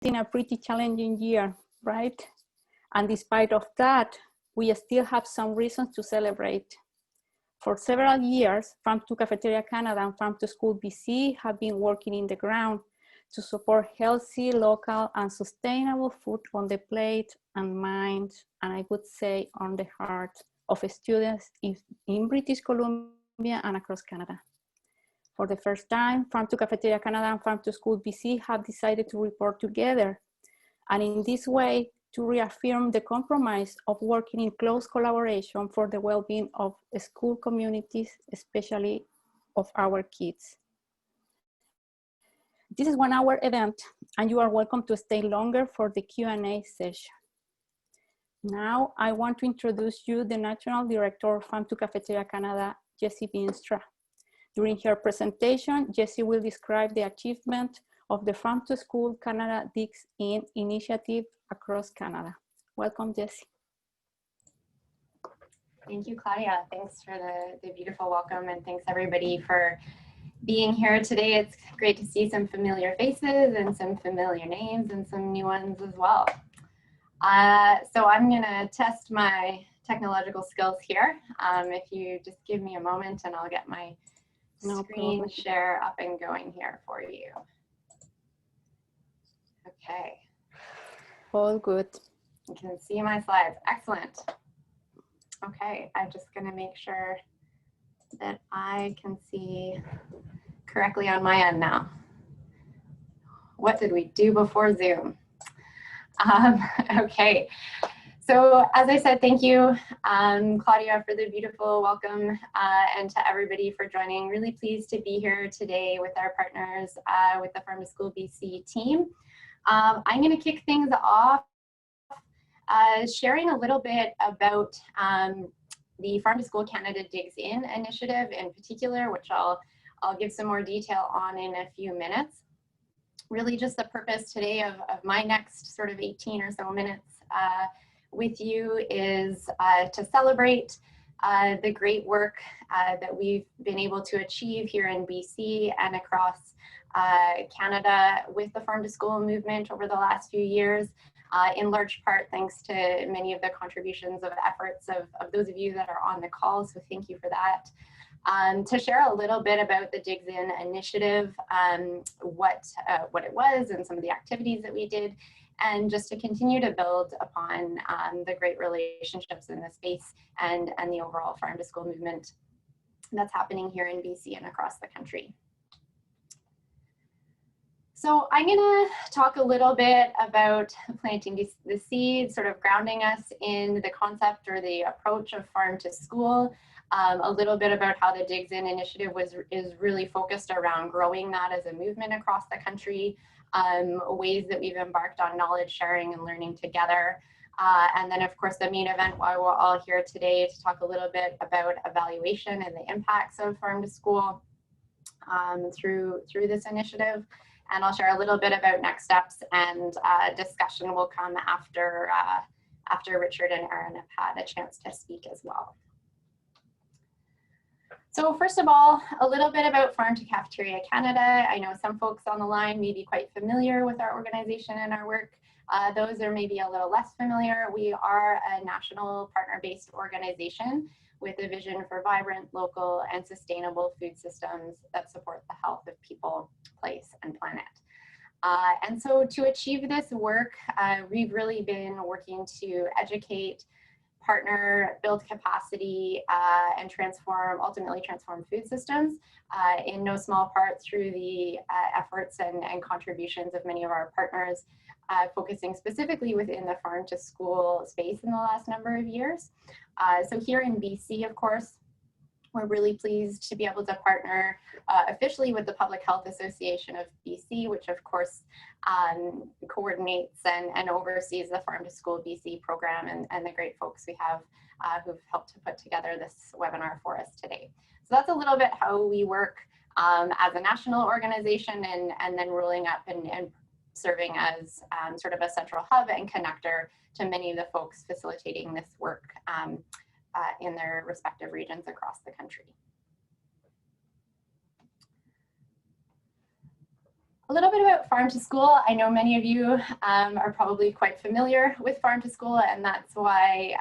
been a pretty challenging year, right? And despite of that, we still have some reasons to celebrate. For several years, Farm to Cafeteria Canada and Farm to School BC have been working in the ground to support healthy, local, and sustainable food on the plate and mind, and I would say on the heart of students in British Columbia and across Canada. For the first time, Farm to Cafeteria Canada and Farm to School BC have decided to report together, and in this way, to reaffirm the compromise of working in close collaboration for the well-being of school communities, especially of our kids. This is a 1-hour event, and you are welcome to stay longer for the Q&A session. Now, I want to introduce you the National Director of Farm to Cafeteria Canada, Jessie Bienstra. During her presentation, Jessie will describe the achievement of the Farm to School Canada Digs In initiative across Canada. Welcome, Jessie. Thank you, Claudia. Thanks for the beautiful welcome, and thanks everybody for being here today. It's great to see some familiar faces and some familiar names and some new ones as well. So I'm gonna test my technological skills here. If you just give me a moment and I'll get my screen share up and going here for you. Okay. All good. You can see my slides. Excellent. Okay, I'm just going to make sure that I can see correctly on my end now. What did we do before Zoom? Okay. So as I said, thank you, Claudia, for the beautiful welcome, and to everybody for joining. Really pleased to be here today with our partners with the Farm to School BC team. I'm going to kick things off sharing a little bit about the Farm to School Canada Digs In initiative in particular, which I'll give some more detail on in a few minutes. Really just the purpose today of my next sort of 18 or so minutes with you is to celebrate the great work that we've been able to achieve here in BC and across Canada with the Farm to School movement over the last few years, in large part thanks to many of the contributions of efforts of those of you that are on the call, so thank you for that. To share a little bit about the Digs In initiative, what it was and some of the activities that we did, and just to continue to build upon the great relationships in the space and the overall Farm to School movement that's happening here in BC and across the country. So I'm going to talk a little bit about planting the seeds, sort of grounding us in the concept or the approach of farm to school, a little bit about how the Digs In initiative is really focused around growing that as a movement across the country, ways that we've embarked on knowledge sharing and learning together. And then of course the main event why we're all here today to talk a little bit about evaluation and the impacts of farm to school through this initiative. And I'll share a little bit about next steps, and discussion will come after Richard and Erin have had a chance to speak as well. So first of all, a little bit about Farm to Cafeteria Canada. I know some folks on the line may be quite familiar with our organization and our work. Those are maybe a little less familiar. We are a national partner-based organization with a vision for vibrant, local, and sustainable food systems that support the health of people, place, and planet. And so to achieve this work, we've really been working to educate, partner, build capacity, and ultimately transform food systems, in no small part through the efforts and contributions of many of our partners, focusing specifically within the farm to school space in the last number of years. So here in BC, of course, we're really pleased to be able to partner officially with the Public Health Association of BC, which of course coordinates and oversees the Farm to School BC program, and the great folks we have who've helped to put together this webinar for us today. So that's a little bit how we work as a national organization, and then rolling up and serving as sort of a central hub and connector to many of the folks facilitating this work in their respective regions across the country. A little bit about Farm to School. I know many of you are probably quite familiar with Farm to School, and that's why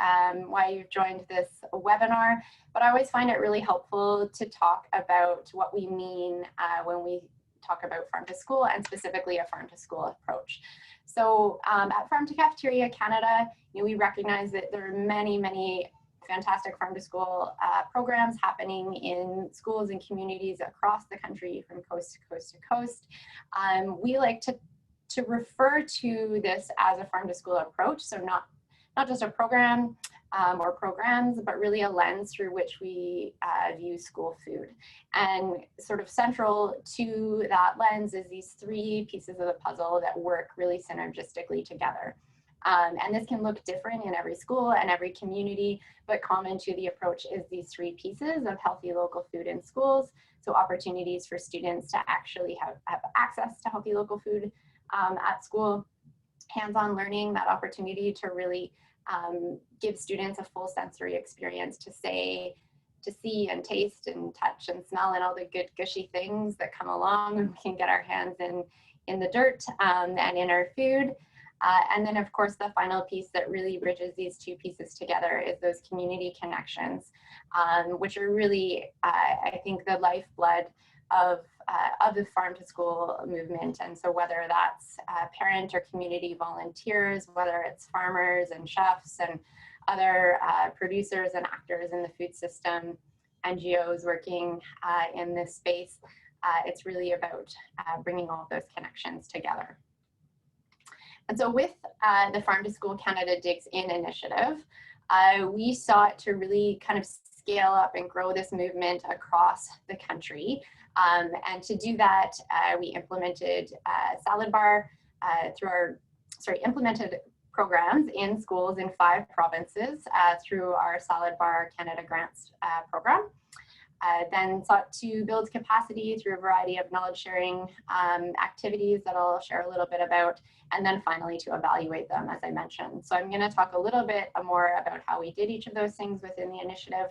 you've joined this webinar. But I always find it really helpful to talk about what we mean when we talk about Farm to School, and specifically a Farm to School approach. So at Farm to Cafeteria Canada, we recognize that there are many fantastic Farm to School programs happening in schools and communities across the country from coast to coast to coast. We like to refer to this as a Farm to School approach, so not just a program or programs, but really a lens through which we view school food. And sort of central to that lens is these three pieces of the puzzle that work really synergistically together. And this can look different in every school and every community, but common to the approach is these three pieces of healthy local food in schools. So opportunities for students to actually have access to healthy local food at school, hands-on learning, that opportunity to really give students a full sensory experience to see and taste and touch and smell and all the good gushy things that come along when we can get our hands in the dirt and in our food. And then, of course, the final piece that really bridges these two pieces together is those community connections, which are really, I think, the lifeblood of the Farm to School movement. And so whether that's parent or community volunteers, whether it's farmers and chefs and other producers and actors in the food system, NGOs working in this space, it's really about bringing all of those connections together. And so with the Farm to School Canada Digs In initiative, we sought to really kind of scale up and grow this movement across the country. And to do that, we implemented salad bar implemented programs in schools in 5 provinces through our Salad Bar Canada Grants program. Then sought to build capacity through a variety of knowledge sharing activities that I'll share a little bit about, and then finally to evaluate them, as I mentioned. So I'm going to talk a little bit more about how we did each of those things within the initiative.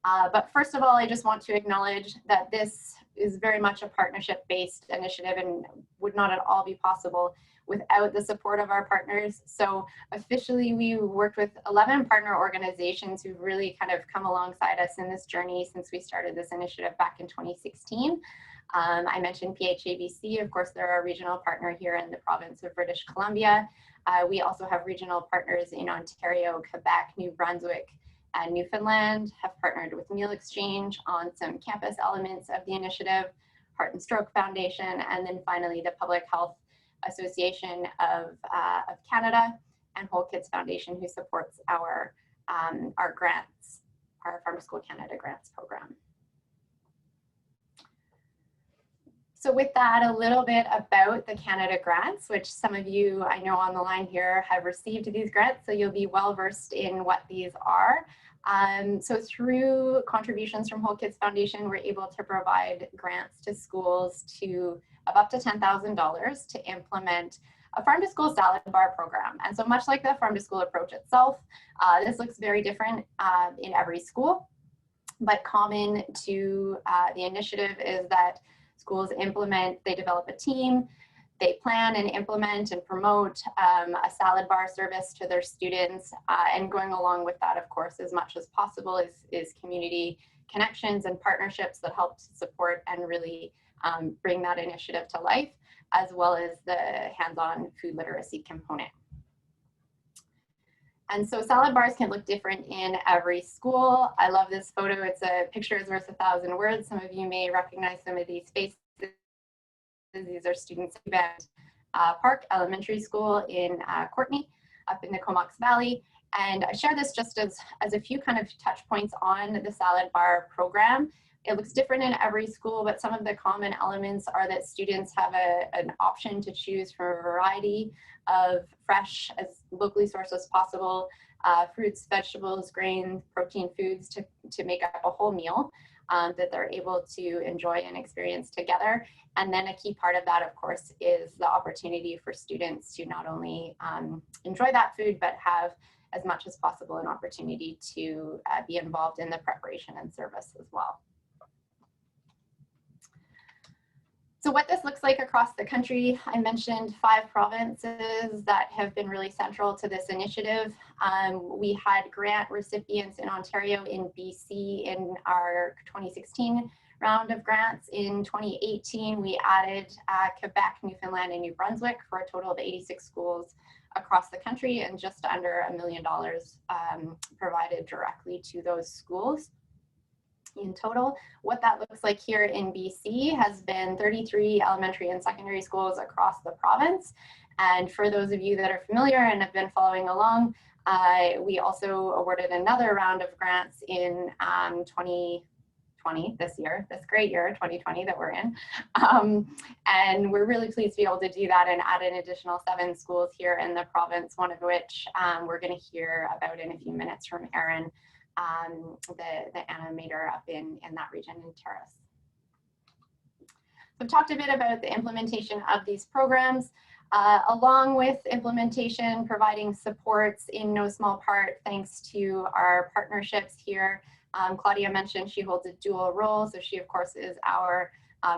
But first of all, I just want to acknowledge that this is very much a partnership-based initiative and would not at all be possible without the support of our partners. So officially, we worked with 11 partner organizations who've really kind of come alongside us in this journey since we started this initiative back in 2016. I mentioned PHABC, of course, they're our regional partner here in the province of British Columbia. We also have regional partners in Ontario, Quebec, New Brunswick, and Newfoundland, have partnered with Meal Exchange on some campus elements of the initiative, Heart and Stroke Foundation, and then finally the Public Health Association of Canada and Whole Kids Foundation, who supports our grants, our Farm to School Canada grants program. So with that, a little bit about the Canada grants, which some of you I know on the line here have received these grants, so you'll be well versed in what these are. So through contributions from Whole Kids Foundation, we're able to provide grants to schools of up to $10,000 to implement a Farm to School salad bar program. And so much like the Farm to School approach itself, this looks very different in every school, but common to the initiative is that schools they develop a team, they plan and implement and promote a salad bar service to their students, and going along with that, of course, as much as possible is community connections and partnerships that help to support and really bring that initiative to life, as well as the hands-on food literacy component. And so salad bars can look different in every school. I love this photo. It's a picture is worth 1,000 words. Some of you may recognize some of these faces. These are students at Park Elementary School in Courtenay, up in the Comox Valley. And I share this just as a few kind of touch points on the salad bar program. It looks different in every school, but some of the common elements are that students have an option to choose from a variety of fresh, as locally sourced as possible, fruits, vegetables, grains, protein foods to make up a whole meal that they're able to enjoy and experience together. And then a key part of that, of course, is the opportunity for students to not only enjoy that food, but have as much as possible an opportunity to be involved in the preparation and service as well. So what this looks like across the country, I mentioned 5 provinces that have been really central to this initiative. We had grant recipients in Ontario, in BC in our 2016 round of grants. In 2018, we added Quebec, Newfoundland, and New Brunswick for a total of 86 schools across the country, and just under $1 million provided directly to those schools. In total, what that looks like here in BC has been 33 elementary and secondary schools across the province. And for those of you that are familiar and have been following along, we also awarded another round of grants in 2020, this great year, 2020 that we're in. And we're really pleased to be able to do that and add an additional 7 schools here in the province, one of which we're going to hear about in a few minutes from Erin, the animator up in that region in Terrace. So I've talked a bit about the implementation of these programs, along with implementation, providing supports in no small part thanks to our partnerships here. Claudia mentioned she holds a dual role, so she of course is our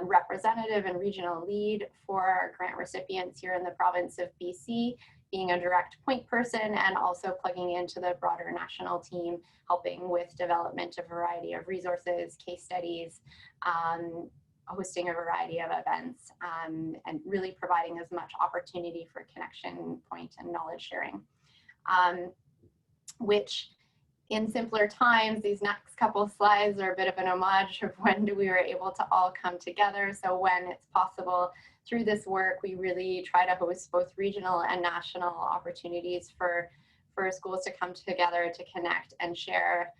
representative and regional lead for our grant recipients here in the province of BC, being a direct point person and also plugging into the broader national team, helping with development of a variety of resources, case studies, hosting a variety of events, and really providing as much opportunity for connection point and knowledge sharing, which in simpler times, these next couple slides are a bit of an homage of when we were able to all come together. So when it's possible through this work, we really try to host both regional and national opportunities for schools to come together to connect and share.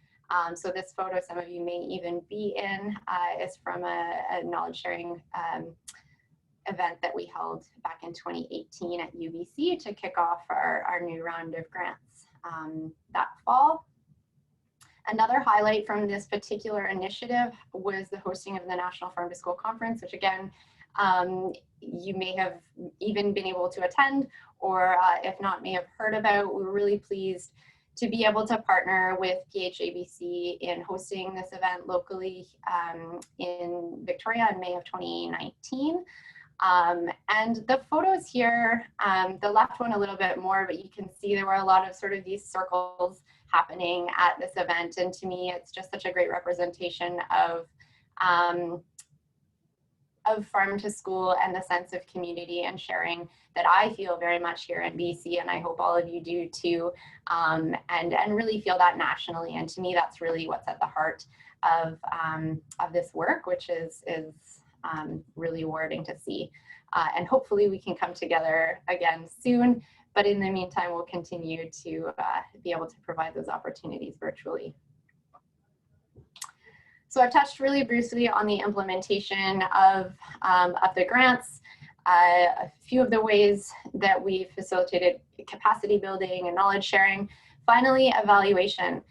So this photo, some of you may even be in, is from a knowledge sharing event that we held back in 2018 at UBC to kick off our new round of grants that fall. Another highlight from this particular initiative was the hosting of the National Farm to School Conference, which again, you may have even been able to attend, or if not, may have heard about. We were really pleased to be able to partner with PHABC in hosting this event locally in Victoria in May of 2019. And the photos here, the left one a little bit more, but you can see there were a lot of sort of these circles happening at this event. And to me, it's just such a great representation of farm to school and the sense of community and sharing that I feel very much here in BC, and I hope all of you do too, and really feel that nationally. And to me, that's really what's at the heart of this work, which is really rewarding to see. And hopefully we can come together again soon, but in the meantime, we'll continue to be able to provide those opportunities virtually. So I've touched really briefly on the implementation of the grants, a few of the ways that we've facilitated capacity building and knowledge sharing. Finally, evaluation.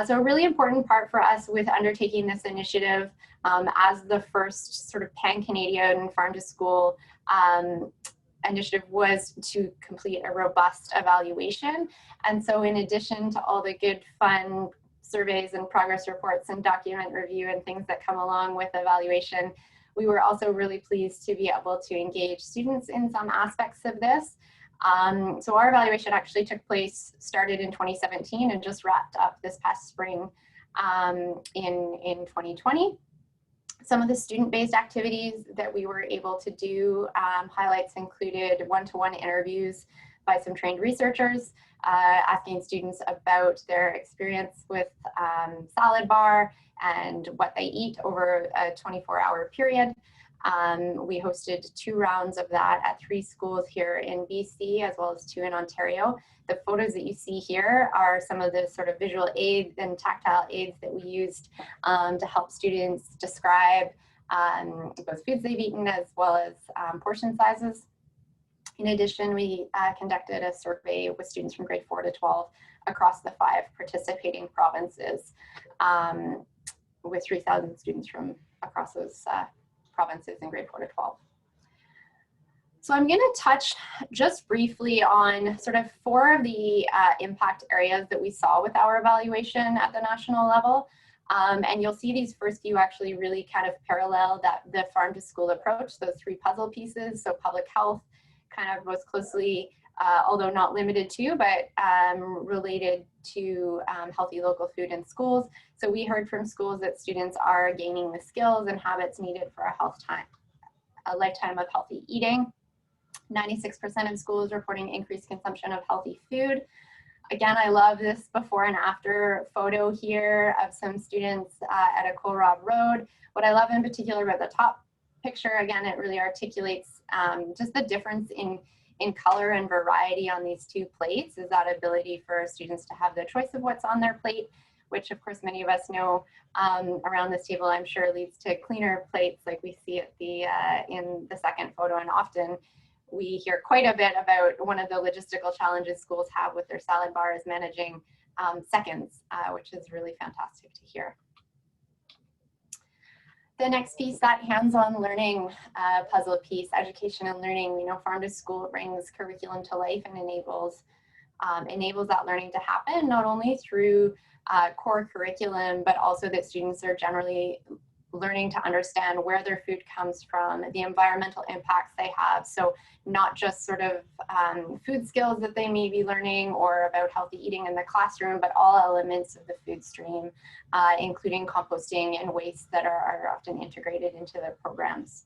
So a really important part for us with undertaking this initiative as the first sort of pan-Canadian farm to school initiative was to complete a robust evaluation. And so in addition to all the good fun surveys and progress reports and document review and things that come along with evaluation, we were also really pleased to be able to engage students in some aspects of this. So our evaluation actually started in 2017 and just wrapped up this past spring in 2020. Some of the student-based activities that we were able to do, highlights included one-to-one interviews by some trained researchers, asking students about their experience with salad bar and what they eat over a 24-hour period. We hosted 2 rounds of that at 3 schools here in BC, as well as 2 in Ontario. The photos that you see here are some of the sort of visual aids and tactile aids that we used to help students describe both foods they've eaten as well as portion sizes. In addition, we conducted a survey with students from grade 4 to 12 across the 5 participating provinces, with 3,000 students from across those provinces in grade 4 to 12. So I'm going to touch just briefly on sort of 4 of the impact areas that we saw with our evaluation at the national level. And you'll see these first few actually really kind of parallel that the farm to school approach, those three puzzle pieces. So public health kind of most closely, although not limited to, but related to healthy local food in schools. So we heard from schools that students are gaining the skills and habits needed for a lifetime of healthy eating. 96% of schools reporting increased consumption of healthy food. Again, I love this before and after photo here of some students at a Kohlrabi Road. What I love in particular about the top picture, again, it really articulates just the difference in color and variety on these two plates, is that ability for students to have the choice of what's on their plate, which of course many of us know around this table, I'm sure leads to cleaner plates like we see at in the second photo. And often we hear quite a bit about one of the logistical challenges schools have with their salad bar is managing seconds, which is really fantastic to hear. The next piece, that hands-on learning puzzle piece, education and learning, farm to school brings curriculum to life and enables that learning to happen, not only through core curriculum, but also that students are generally learning to understand where their food comes from, the environmental impacts they have. So not just sort of food skills that they may be learning or about healthy eating in the classroom, but all elements of the food stream, including composting and waste that are often integrated into their programs.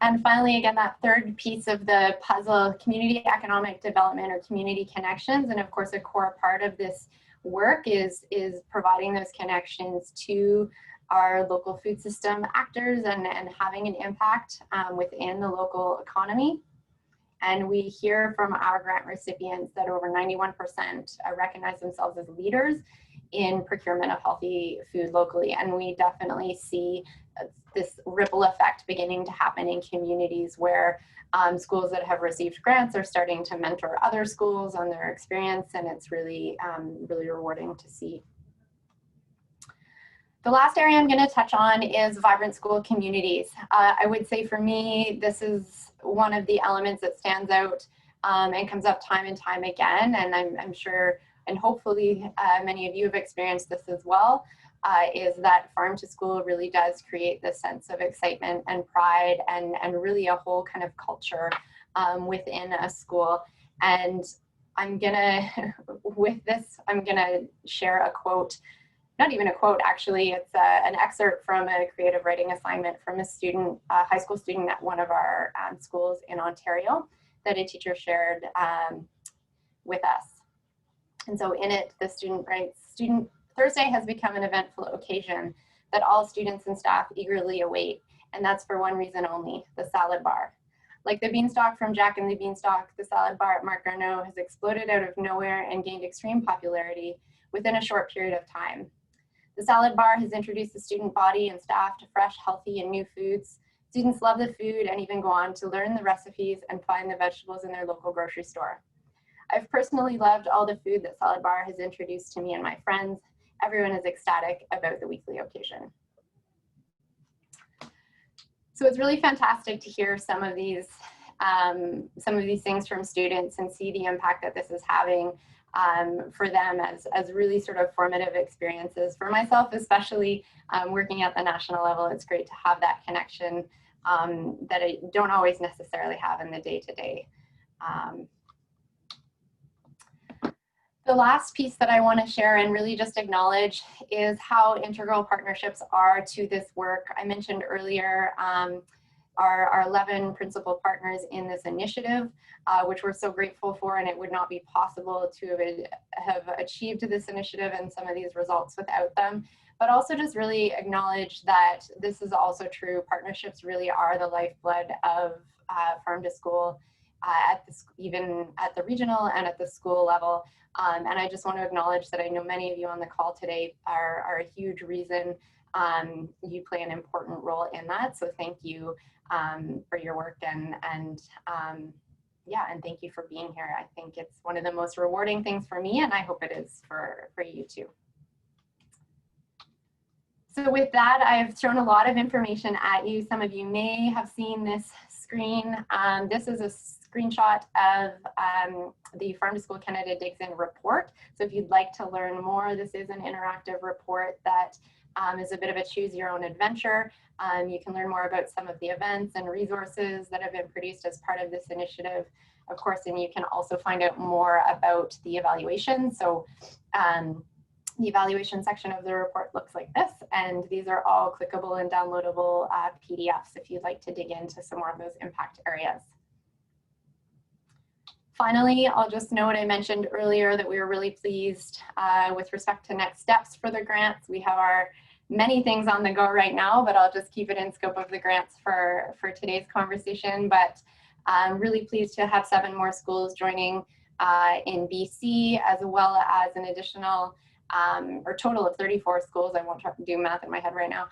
And finally, again, that third piece of the puzzle, community economic development or community connections. And of course, a core part of this work is providing those connections to our local food system actors and having an impact within the local economy. And we hear from our grant recipients that over 91% recognize themselves as leaders in procurement of healthy food locally. And we definitely see this ripple effect beginning to happen in communities where schools that have received grants are starting to mentor other schools on their experience, and it's really, really rewarding to see. The last area I'm going to touch on is vibrant school communities. I would say for me, this is one of the elements that stands out and comes up time and time again, and I'm sure and hopefully many of you have experienced this as well, is that farm to school really does create this sense of excitement and pride and really a whole kind of culture within a school. And I'm gonna, with this, I'm gonna share a quote, not even a quote actually, it's an excerpt from a creative writing assignment from a student, a high school student at one of our schools in Ontario that a teacher shared with us. And so in it, the student writes, Thursday has become an eventful occasion that all students and staff eagerly await, and that's for one reason only, the salad bar. Like the beanstalk from Jack and the Beanstalk, the salad bar at Mark Garneau has exploded out of nowhere and gained extreme popularity within a short period of time. The salad bar has introduced the student body and staff to fresh, healthy, and new foods. Students love the food and even go on to learn the recipes and find the vegetables in their local grocery store. I've personally loved all the food that Salad Bar has introduced to me and my friends. Everyone is ecstatic about the weekly occasion. So it's really fantastic to hear some of these things from students and see the impact that this is having for them as really sort of formative experiences. For myself, especially working at the national level, it's great to have that connection that I don't always necessarily have in the day-to-day. The last piece that I want to share and really just acknowledge is how integral partnerships are to this work. I mentioned earlier our 11 principal partners in this initiative, which we're so grateful for, and it would not be possible to have achieved this initiative and some of these results without them. But also just really acknowledge that this is also true. Partnerships really are the lifeblood of farm to school, even at the regional and at the school level. And I just want to acknowledge that I know many of you on the call today are a huge reason you play an important role in that. So thank you for your work and thank you for being here. I think it's one of the most rewarding things for me, and I hope it is for you too. So with that, I've thrown a lot of information at you. Some of you may have seen this screen, this is a screenshot of the Farm to School Canada Digs In report. So if you'd like to learn more, this is an interactive report that is a bit of a choose your own adventure. You can learn more about some of the events and resources that have been produced as part of this initiative, of course, and you can also find out more about the evaluation. So the evaluation section of the report looks like this, and these are all clickable and downloadable PDFs if you'd like to dig into some more of those impact areas. Finally, I'll just note I mentioned earlier that we were really pleased with respect to next steps for the grants. We have our many things on the go right now, but I'll just keep it in scope of the grants for today's conversation. But I'm really pleased to have 7 more schools joining in BC, as well as an additional or total of 34 schools. I won't try to do math in my head right now.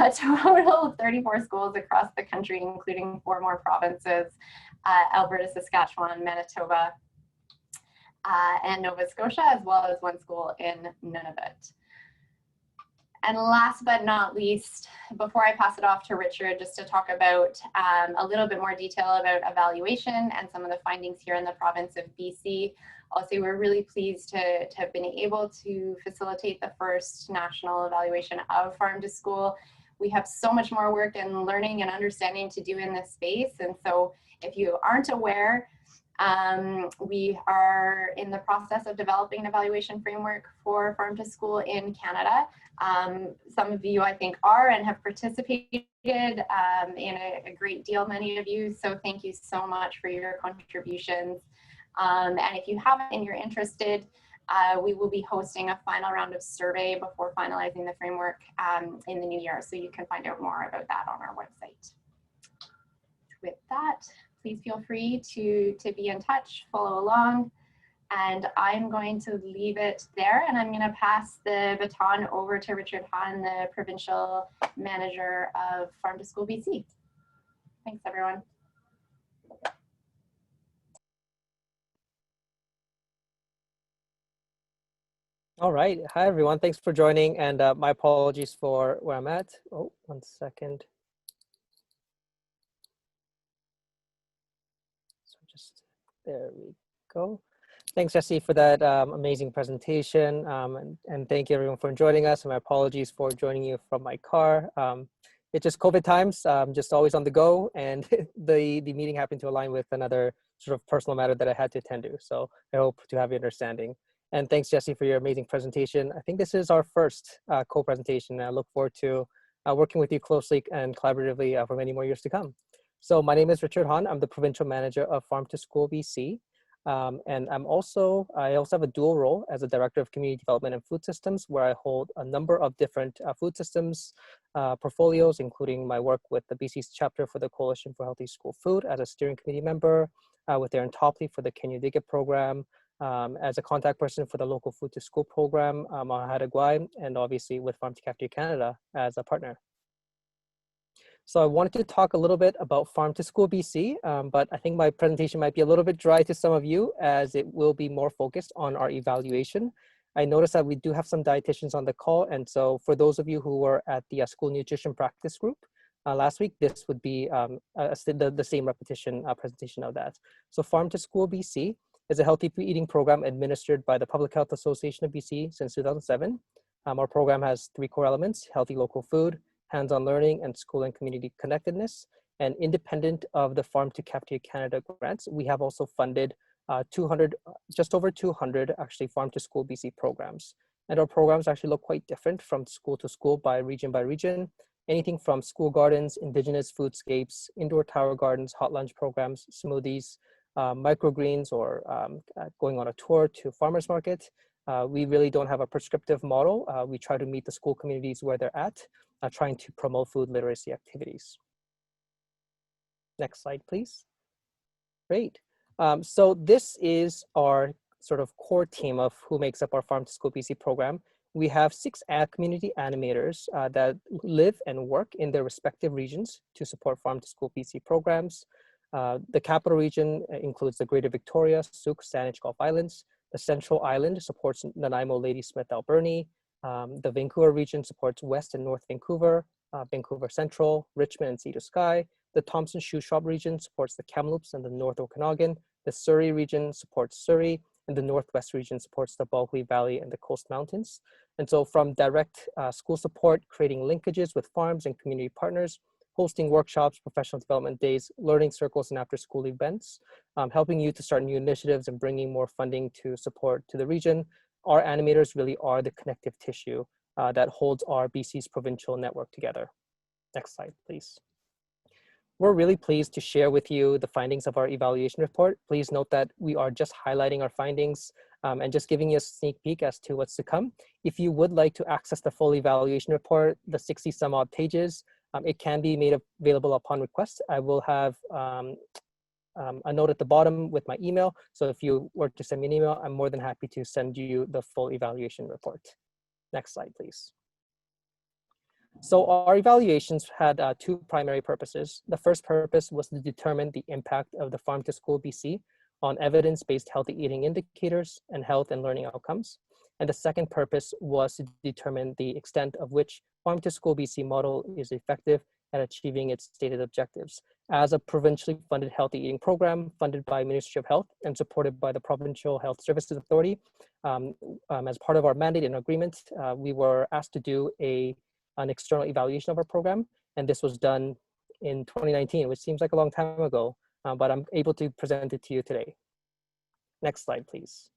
A total of 34 schools across the country, including 4 more provinces, Alberta, Saskatchewan, Manitoba, and Nova Scotia, as well as 1 school in Nunavut. And last but not least, before I pass it off to Richard, just to talk about a little bit more detail about evaluation and some of the findings here in the province of BC. I'll say we're really pleased to have been able to facilitate the first national evaluation of Farm to School. We have so much more work and learning and understanding to do in this space. And so if you aren't aware, we are in the process of developing an evaluation framework for Farm to School in Canada. Some of you, I think, are and have participated in a great deal, many of you. So thank you so much for your contributions. And if you haven't and you're interested, we will be hosting a final round of survey before finalizing the framework in the new year. So you can find out more about that on our website. With that, please feel free to be in touch, follow along, and I'm going to leave it there, and I'm going to pass the baton over to Richard Hahn, the Provincial Manager of Farm to School BC. Thanks, everyone. All right. Hi, everyone. Thanks for joining, and my apologies for where I'm at. Oh, 1 second. So just there we go. Thanks, Jesse, for that amazing presentation, and thank you, everyone, for joining us. And my apologies for joining you from my car. It's just COVID times, just always on the go, and the meeting happened to align with another sort of personal matter that I had to attend to. So I hope to have your understanding. And thanks, Jesse, for your amazing presentation. I think this is our first co-presentation. I look forward to working with you closely and collaboratively for many more years to come. So my name is Richard Hahn. I'm the Provincial Manager of Farm to School BC. And I also have a dual role as a Director of Community Development and Food Systems, where I hold a number of different food systems portfolios, including my work with the BC's chapter for the Coalition for Healthy School Food as a steering committee member, with Aaron Topley for the Can You Dig It program, as a contact person for the local food to school program on Haida, and obviously with Farm to Cafeteria Canada as a partner. So I wanted to talk a little bit about Farm to School BC, but I think my presentation might be a little bit dry to some of you, as it will be more focused on our evaluation. I noticed that we do have some dietitians on the call, and so for those of you who were at the school nutrition practice group last week, this would be the same repetition presentation of that. So Farm to School BC is a healthy eating program administered by the Public Health Association of BC since 2007. Our program has 3 core elements: healthy local food, hands-on learning, and school and community connectedness. And independent of the Farm to Cafeteria Canada grants, we have also funded just over 200 actually Farm to School BC programs. And our programs actually look quite different from school to school by region, anything from school gardens, indigenous foodscapes, indoor tower gardens, hot lunch programs, smoothies, microgreens, or going on a tour to farmers market. We really don't have a prescriptive model. We try to meet the school communities where they're at, trying to promote food literacy activities. Next slide, please. Great. So this is our sort of core team of who makes up our Farm to School BC program. We have 6 community animators that live and work in their respective regions to support Farm to School BC programs. The capital region includes the Greater Victoria, Souk, Saanich, Gulf Islands. The Central Island supports Nanaimo, Ladysmith, Alberni. The Vancouver region supports West and North Vancouver, Vancouver Central, Richmond, and Sea to Sky. The Thompson Shoe Shop region supports the Kamloops and the North Okanagan. The Surrey region supports Surrey, and the Northwest region supports the Bulkley Valley and the Coast Mountains. And so from direct school support, creating linkages with farms and community partners, hosting workshops, professional development days, learning circles, and after-school events, helping you to start new initiatives and bringing more funding to support to the region. Our animators really are the connective tissue that holds our BC's provincial network together. Next slide, please. We're really pleased to share with you the findings of our evaluation report. Please note that we are just highlighting our findings and just giving you a sneak peek as to what's to come. If you would like to access the full evaluation report, the 60 some odd pages, it can be made available upon request. I will have a note at the bottom with my email. So if you were to send me an email, I'm more than happy to send you the full evaluation report. Next slide, please. So our evaluations had two primary purposes. The first purpose was to determine the impact of the Farm to School BC on evidence-based healthy eating indicators and health and learning outcomes. And the second purpose was to determine the extent of which Farm to School BC model is effective at achieving its stated objectives. As a provincially funded healthy eating program funded by Ministry of Health and supported by the Provincial Health Services Authority, as part of our mandate and agreement, we were asked to do an external evaluation of our program. And this was done in 2019, which seems like a long time ago, but I'm able to present it to you today. Next slide, please.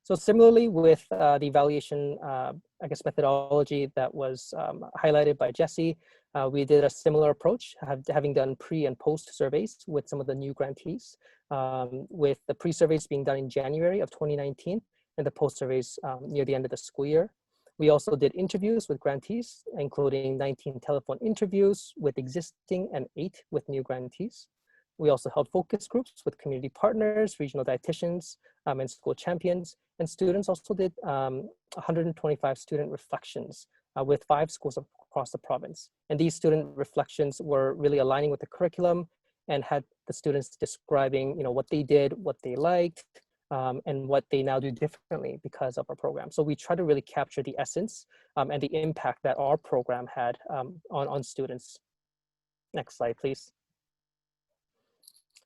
So similarly with the evaluation, methodology that was highlighted by Jesse, we did a similar approach, having done pre and post surveys with some of the new grantees, with the pre-surveys being done in January of 2019 and the post surveys near the end of the school year. We also did interviews with grantees, including 19 telephone interviews with existing and 8 with new grantees. We also held focus groups with community partners, regional dietitians, and school champions. And students also did 125 student reflections with 5 schools across the province. And these student reflections were really aligning with the curriculum and had the students describing, what they did, what they liked, and what they now do differently because of our program. So we try to really capture the essence and the impact that our program had on students. Next slide, please.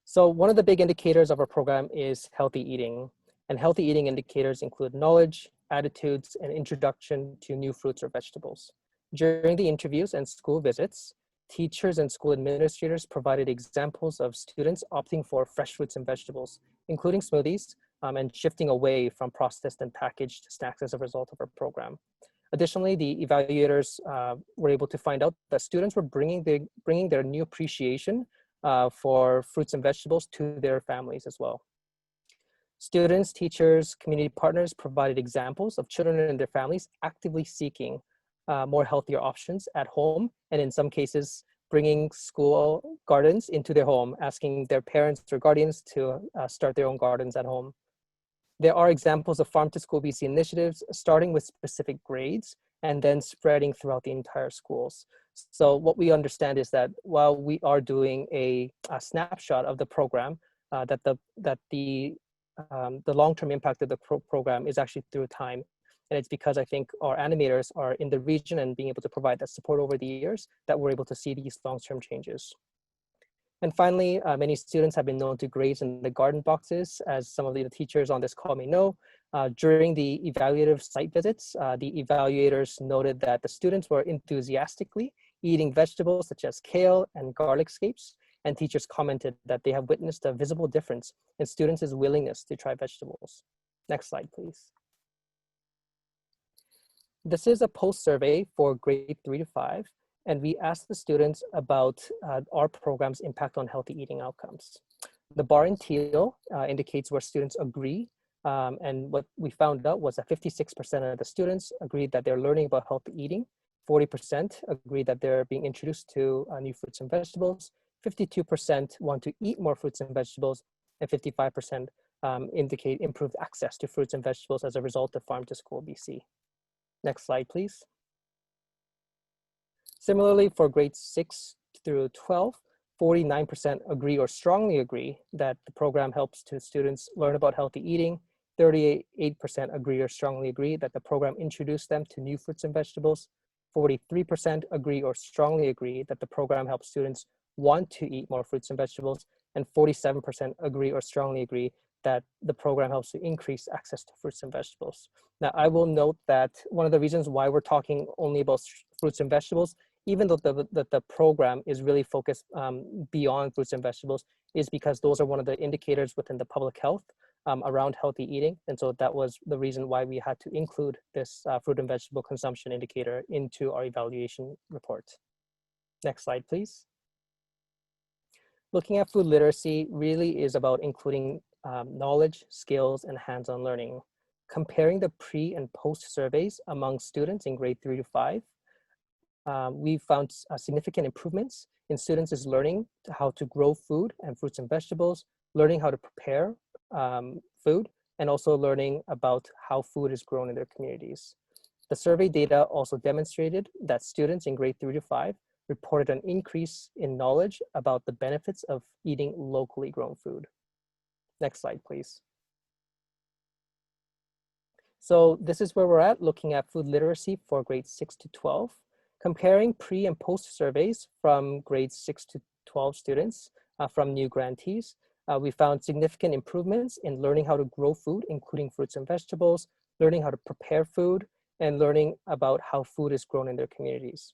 So one of the big indicators of our program is healthy eating. And healthy eating indicators include knowledge, attitudes, and introduction to new fruits or vegetables. During the interviews and school visits, teachers and school administrators provided examples of students opting for fresh fruits and vegetables, including smoothies, and shifting away from processed and packaged snacks as a result of our program. Additionally, the evaluators were able to find out that students were bringing their new appreciation for fruits and vegetables to their families as well. Students, teachers, community partners provided examples of children and their families actively seeking more healthier options at home, and in some cases, bringing school gardens into their home, asking their parents or guardians to start their own gardens at home. There are examples of Farm to School BC initiatives, starting with specific grades and then spreading throughout the entire schools. So what we understand is that while we are doing a snapshot of the program, that the long-term impact of the program is actually through time. And it's because I think our animators are in the region and being able to provide that support over the years that we're able to see these long-term changes. And finally, many students have been known to graze in the garden boxes, as some of the teachers on this call may know. During the evaluative site visits, the evaluators noted that the students were enthusiastically eating vegetables such as kale and garlic scapes, and teachers commented that they have witnessed a visible difference in students' willingness to try vegetables. Next slide, please. This is a post survey for grade 3 to 5. And we asked the students about our program's impact on healthy eating outcomes. The bar in teal indicates where students agree. And what we found out was that 56% of the students agreed that they're learning about healthy eating. 40% agreed that they're being introduced to new fruits and vegetables. 52% want to eat more fruits and vegetables. And 55% indicate improved access to fruits and vegetables as a result of Farm to School BC. Next slide, please. Similarly, for grades 6 through 12, 49% agree or strongly agree that the program helps students learn about healthy eating. 38% agree or strongly agree that the program introduced them to new fruits and vegetables. 43% agree or strongly agree that the program helps students want to eat more fruits and vegetables, and 47% agree or strongly agree that the program helps to increase access to fruits and vegetables. Now, I will note that one of the reasons why we're talking only about fruits and vegetables, even though the program is really focused beyond fruits and vegetables, is because those are one of the indicators within the public health around healthy eating. And so that was the reason why we had to include this fruit and vegetable consumption indicator into our evaluation report. Next slide, please. Looking at food literacy really is about including knowledge, skills, and hands-on learning. Comparing the pre and post surveys among students in grade 3 to 5, we found significant improvements in students' learning how to grow food and fruits and vegetables, learning how to prepare food, and also learning about how food is grown in their communities. The survey data also demonstrated that students in grade 3 to 5 reported an increase in knowledge about the benefits of eating locally grown food. Next slide, please. So this is where we're at, looking at food literacy for grades 6 to 12. Comparing pre and post surveys from grades 6 to 12 students from new grantees, we found significant improvements in learning how to grow food, including fruits and vegetables, learning how to prepare food, and learning about how food is grown in their communities.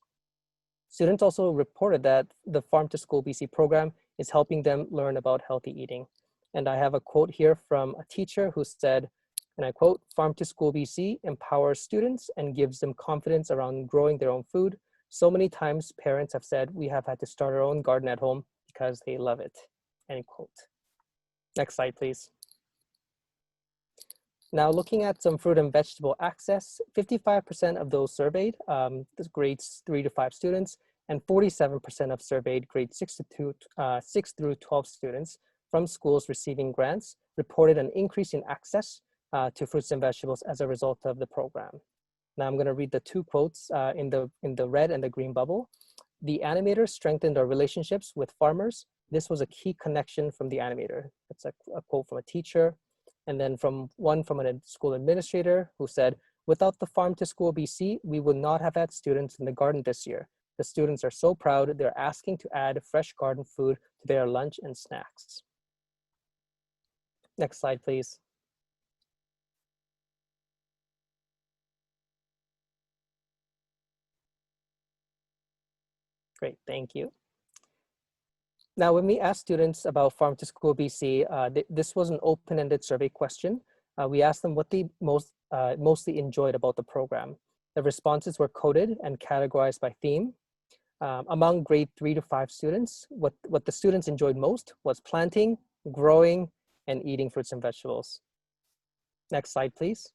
Students also reported that the Farm to School BC program is helping them learn about healthy eating. And I have a quote here from a teacher who said, and I quote, "Farm to School BC empowers students and gives them confidence around growing their own food. So many times parents have said we have had to start our own garden at home because they love it." End quote. Next slide, please. Now looking at some fruit and vegetable access, 55% of those surveyed, grades 3 to 5 students, and 47% of surveyed grades 6 through 12 students from schools receiving grants reported an increase in access to fruits and vegetables as a result of the program. Now I'm going to read the two quotes in the red and the green bubble. "The animator strengthened our relationships with farmers. This was a key connection from the animator." That's a quote from a teacher. And then from a school administrator who said, "Without the Farm to School BC, we would not have had students in the garden this year. The students are so proud they're asking to add fresh garden food to their lunch and snacks." Next slide, please. Great, thank you. Now, when we asked students about Farm to School BC, this was an open-ended survey question. We asked them what they mostly enjoyed about the program. The responses were coded and categorized by theme. Among grade 3 to 5 students, what the students enjoyed most was planting, growing, and eating fruits and vegetables. Next slide, please.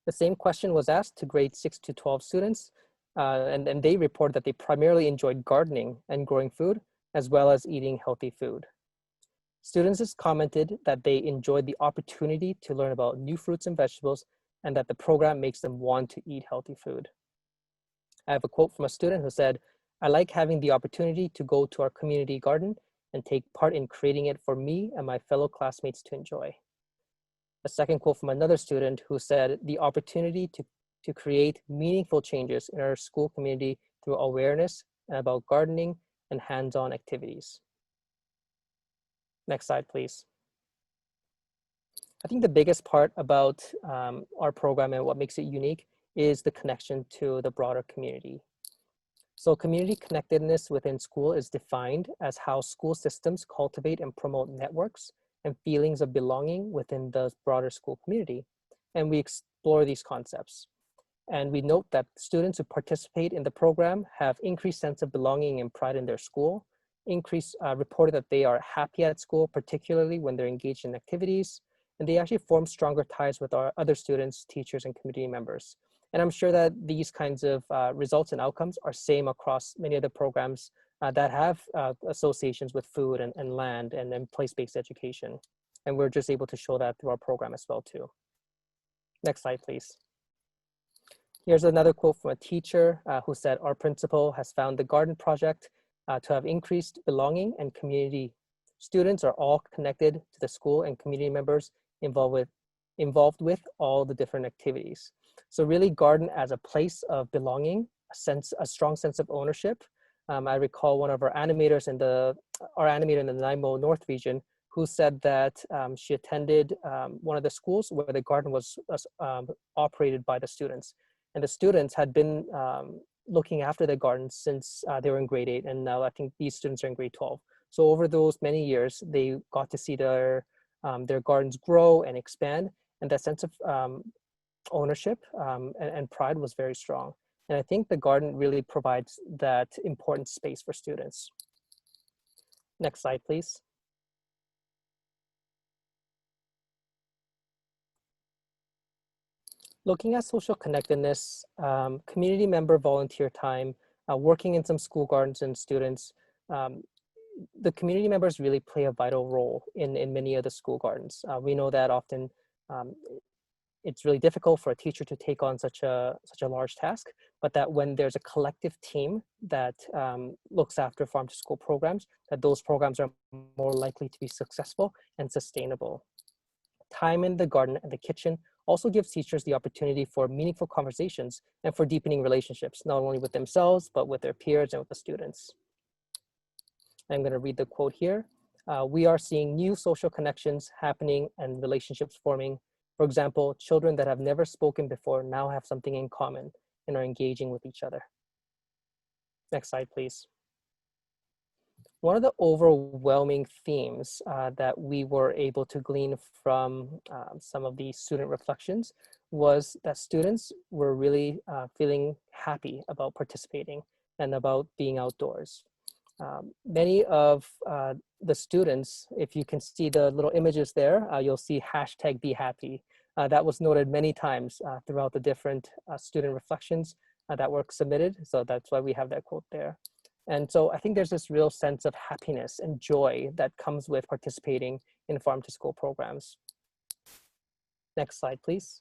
The same question was asked to grade 6 to 12 students. And they report that they primarily enjoyed gardening and growing food, as well as eating healthy food. Students commented that they enjoyed the opportunity to learn about new fruits and vegetables, and that the program makes them want to eat healthy food. I have a quote from a student who said, "I like having the opportunity to go to our community garden and take part in creating it for me and my fellow classmates to enjoy." A second quote from another student who said, "The opportunity to create meaningful changes in our school community through awareness about gardening and hands-on activities." Next slide, please. I think the biggest part about our program and what makes it unique is the connection to the broader community. So community connectedness within school is defined as how school systems cultivate and promote networks and feelings of belonging within the broader school community. And we explore these concepts. And we note that students who participate in the program have increased sense of belonging and pride in their school, reported that they are happy at school, particularly when they're engaged in activities, and they actually form stronger ties with our other students, teachers, and community members. And I'm sure that these kinds of results and outcomes are same across many of the programs that have associations with food and land and place-based education. And we're just able to show that through our program as well too. Next slide, please. Here's another quote from a teacher who said, "Our principal has found the garden project to have increased belonging and community. Students are all connected to the school and community members involved with all the different activities." So really garden as a place of belonging, a strong sense of ownership. I recall one of our animators in our animator in the Nanaimo North region who said that she attended one of the schools where the garden was operated by the students. And the students had been looking after the garden since they were in grade 8, and now I think these students are in grade 12. So over those many years, they got to see their gardens grow and expand, and that sense of ownership and pride was very strong. And I think the garden really provides that important space for students. Next slide, please. Looking at social connectedness, community member volunteer time, working in some school gardens and students, the community members really play a vital role in many of the school gardens. We know that often it's really difficult for a teacher to take on such a large task, but that when there's a collective team that looks after farm to school programs, that those programs are more likely to be successful and sustainable. Time in the garden and the kitchen also gives teachers the opportunity for meaningful conversations and for deepening relationships, not only with themselves, but with their peers and with the students. I'm going to read the quote here. We are seeing new social connections happening and relationships forming. For example, children that have never spoken before now have something in common and are engaging with each other. Next slide, please. One of the overwhelming themes that we were able to glean from some of the student reflections was that students were really feeling happy about participating and about being outdoors. Many of the students, if you can see the little images there, you'll see #BeHappy. That was noted many times throughout the different student reflections that were submitted. So that's why we have that quote there. And so I think there's this real sense of happiness and joy that comes with participating in farm to school programs. Next slide, please.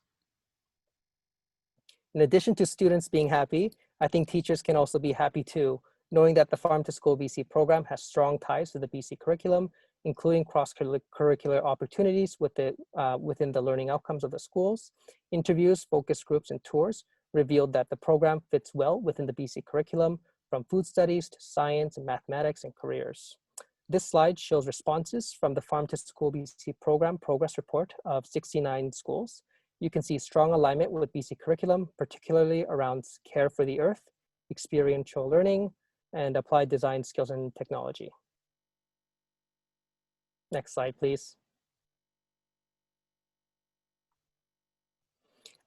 In addition to students being happy, I think teachers can also be happy too, knowing that the Farm to School BC program has strong ties to the BC curriculum, including cross-curricular opportunities within the learning outcomes of the schools. Interviews, focus groups, and tours revealed that the program fits well within the BC curriculum, from food studies to science and mathematics and careers. This slide shows responses from the Farm to School BC program progress report of 69 schools. You can see strong alignment with BC curriculum, particularly around care for the earth, experiential learning, and applied design skills and technology. Next slide, please.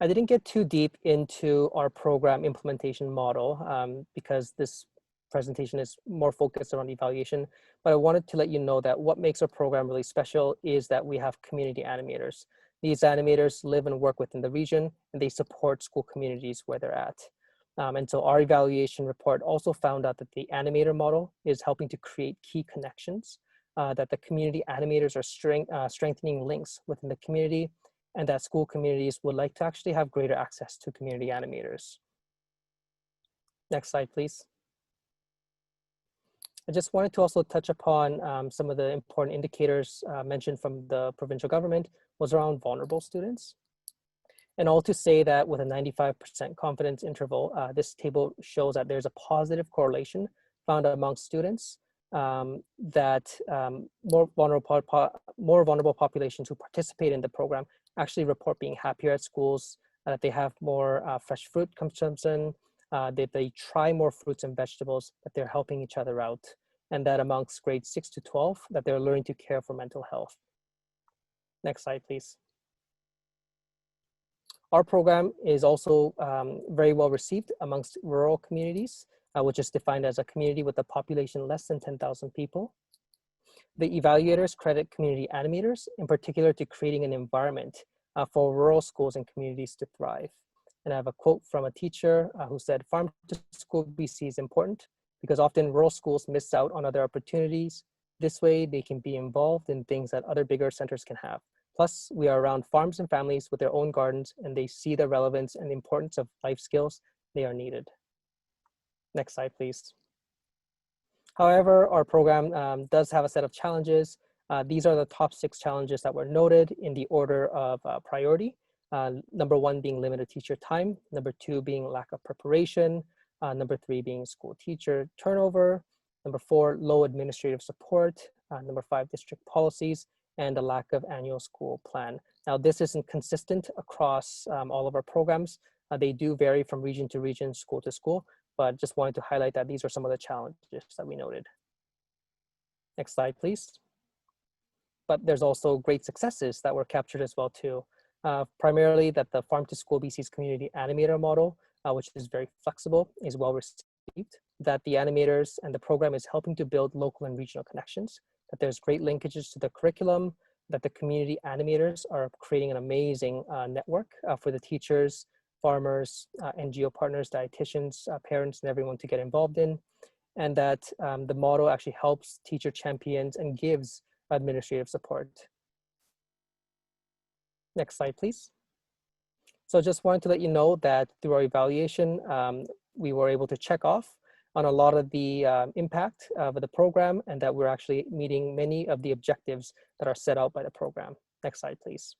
I didn't get too deep into our program implementation model because this presentation is more focused around evaluation, but I wanted to let you know that what makes our program really special is that we have community animators. These animators live and work within the region, and they support school communities where they're at. And so our evaluation report also found out that the animator model is helping to create key connections, that the community animators are strengthening links within the community, and that school communities would like to actually have greater access to community animators. Next slide, please. I just wanted to also touch upon some of the important indicators mentioned from the provincial government was around vulnerable students. And all to say that with a 95% confidence interval, this table shows that there's a positive correlation found among students that more vulnerable populations who participate in the program actually report being happier at schools, that they have more fresh fruit consumption, that they try more fruits and vegetables, that they're helping each other out, and that amongst grades 6 to 12, that they're learning to care for mental health. Next slide, please. Our program is also very well received amongst rural communities, which is defined as a community with a population less than 10,000 people. The evaluators credit community animators, in particular, to creating an environment for rural schools and communities to thrive. And I have a quote from a teacher who said, "Farm to School BC is important because often rural schools miss out on other opportunities. This way they can be involved in things that other bigger centers can have. Plus, we are around farms and families with their own gardens, and they see the relevance and the importance of life skills. They are needed." Next slide, please. However, our program does have a set of challenges. These are the top 6 challenges that were noted in the order of priority. Number 1 being limited teacher time, number 2 being lack of preparation, number 3 being school teacher turnover, number 4, low administrative support, number 5, district policies, and the lack of annual school plan. Now, this isn't consistent across all of our programs. They do vary from region to region, school to school, but just wanted to highlight that these are some of the challenges that we noted. Next slide, please. But there's also great successes that were captured as well too. Primarily that the Farm to School BC's community animator model, which is very flexible, is well received. That the animators and the program is helping to build local and regional connections. That there's great linkages to the curriculum. That the community animators are creating an amazing network for the teachers, farmers, NGO partners, dietitians, parents, and everyone to get involved in. And that the model actually helps teacher champions and gives administrative support. Next slide, please. So just wanted to let you know that through our evaluation, we were able to check off on a lot of the impact of the program, and that we're actually meeting many of the objectives that are set out by the program. Next slide, please.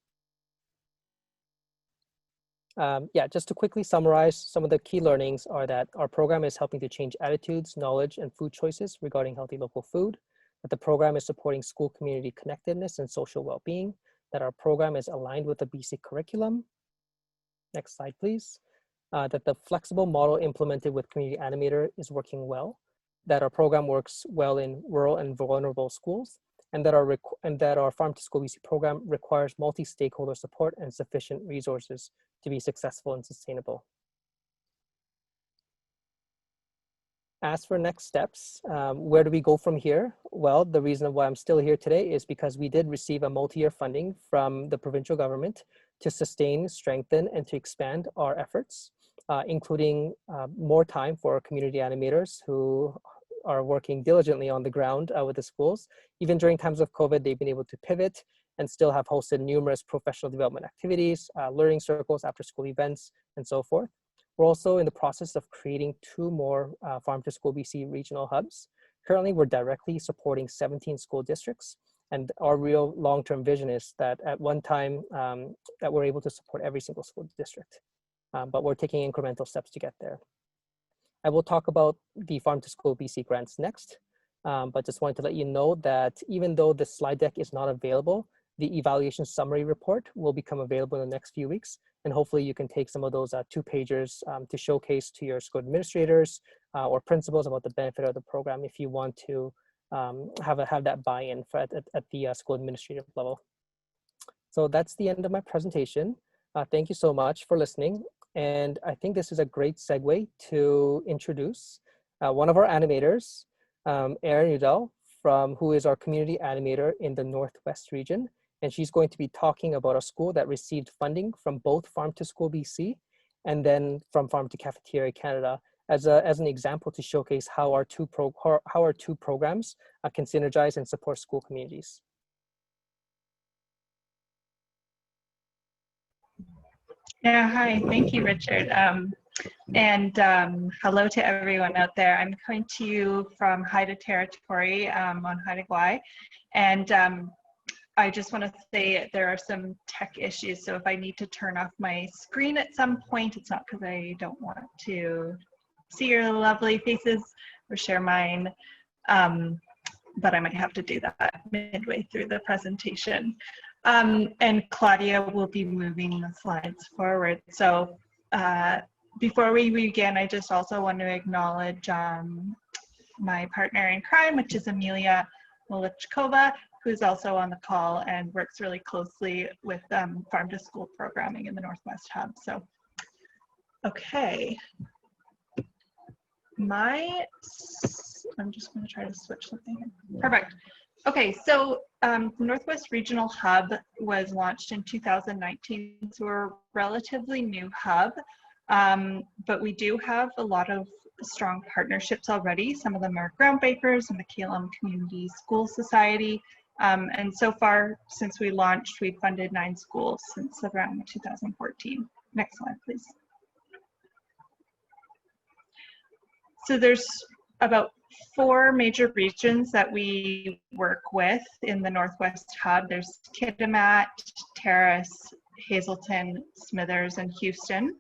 Yeah, just to quickly summarize, some of the key learnings are that our program is helping to change attitudes, knowledge, and food choices regarding healthy local food, that the program is supporting school community connectedness and social well-being, that our program is aligned with the BC curriculum. Next slide, please. That the flexible model implemented with community animator is working well, that our program works well in rural and vulnerable schools, and that our Farm to School BC program requires multi-stakeholder support and sufficient resources to be successful and sustainable. As for next steps, where do we go from here? Well, the reason why I'm still here today is because we did receive a multi-year funding from the provincial government to sustain, strengthen, and to expand our efforts, including more time for our community animators who are working diligently on the ground with the schools. Even during times of COVID, they've been able to pivot and still have hosted numerous professional development activities, learning circles, after school events, and so forth. We're also in the process of creating 2 more Farm to School BC regional hubs. Currently, we're directly supporting 17 school districts, and our real long-term vision is that at one time that we're able to support every single school district, but we're taking incremental steps to get there. I will talk about the Farm to School BC grants next, but just wanted to let you know that even though the slide deck is not available, the evaluation summary report will become available in the next few weeks. And hopefully you can take some of those 2-pagers to showcase to your school administrators or principals about the benefit of the program if you want to have that buy-in at the school administrative level. So that's the end of my presentation. Thank you so much for listening. And I think this is a great segue to introduce one of our animators, Erin Udall, who is our community animator in the Northwest region. And she's going to be talking about a school that received funding from both Farm to School BC and then from Farm to Cafeteria Canada as an example to showcase how our two programs can synergize and support school communities. Yeah, hi, thank you, Richard. Hello to everyone out there. I'm coming to you from Haida Territory on Haida Gwaii, and I just want to say there are some tech issues, so if I need to turn off my screen at some point, it's not because I don't want to see your lovely faces or share mine, but I might have to do that midway through the presentation. And Claudia will be moving the slides forward. So before we begin, I just also want to acknowledge my partner in crime, which is Amelia Molichkova, who's also on the call and works really closely with Farm to School programming in the Northwest Hub. So, okay. I'm just going to try to switch something here. Perfect. Okay, so the Northwest Regional Hub was launched in 2019, so we're a relatively new hub, but we do have a lot of strong partnerships already. Some of them are groundbreakers in the KLM Community School Society, and so far since we launched, we've funded 9 schools since around 2014. Next slide, please. So there's about 4 major regions that we work with in the Northwest Hub. There's Kitimat, Terrace, Hazelton, Smithers, and Houston.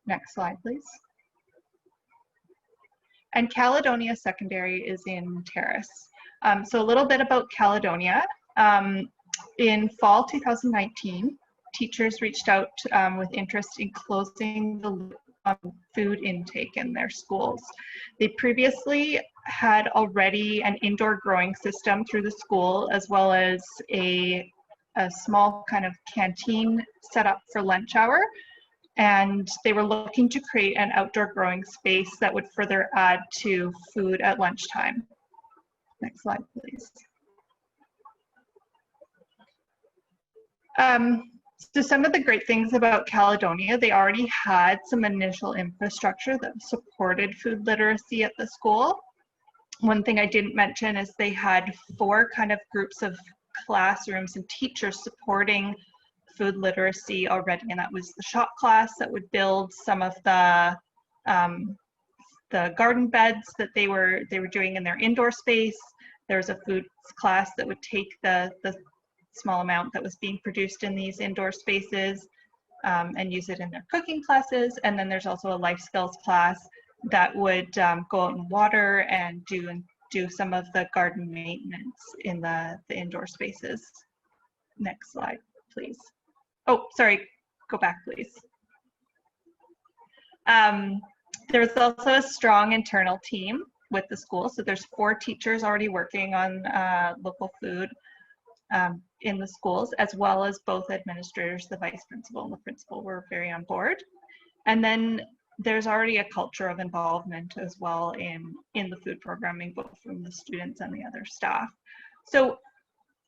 Next slide, please. And Caledonia Secondary is in Terrace. So a little bit about Caledonia. In fall 2019, teachers reached out with interest in closing the loop on food intake in their schools. They previously had already an indoor growing system through the school, as well as a small kind of canteen set up for lunch hour. And they were looking to create an outdoor growing space that would further add to food at lunchtime. Next slide, please. So some of the great things about Caledonia, they already had some initial infrastructure that supported food literacy at the school. One thing I didn't mention is they had 4 kind of groups of classrooms and teachers supporting food literacy already, and that was the shop class that would build some of the garden beds that they were doing in their indoor space. There was a food class that would take the small amount that was being produced in these indoor spaces and use it in their cooking classes. And then there's also a life skills class that would go out and water and do some of the garden maintenance in the indoor spaces. Next slide, please. Oh, sorry, go back, please. There's also a strong internal team with the school. So there's 4 teachers already working on local food in the schools, as well as both administrators, the vice principal and the principal were very on board. And then there's already a culture of involvement as well in the food programming, both from the students and the other staff. So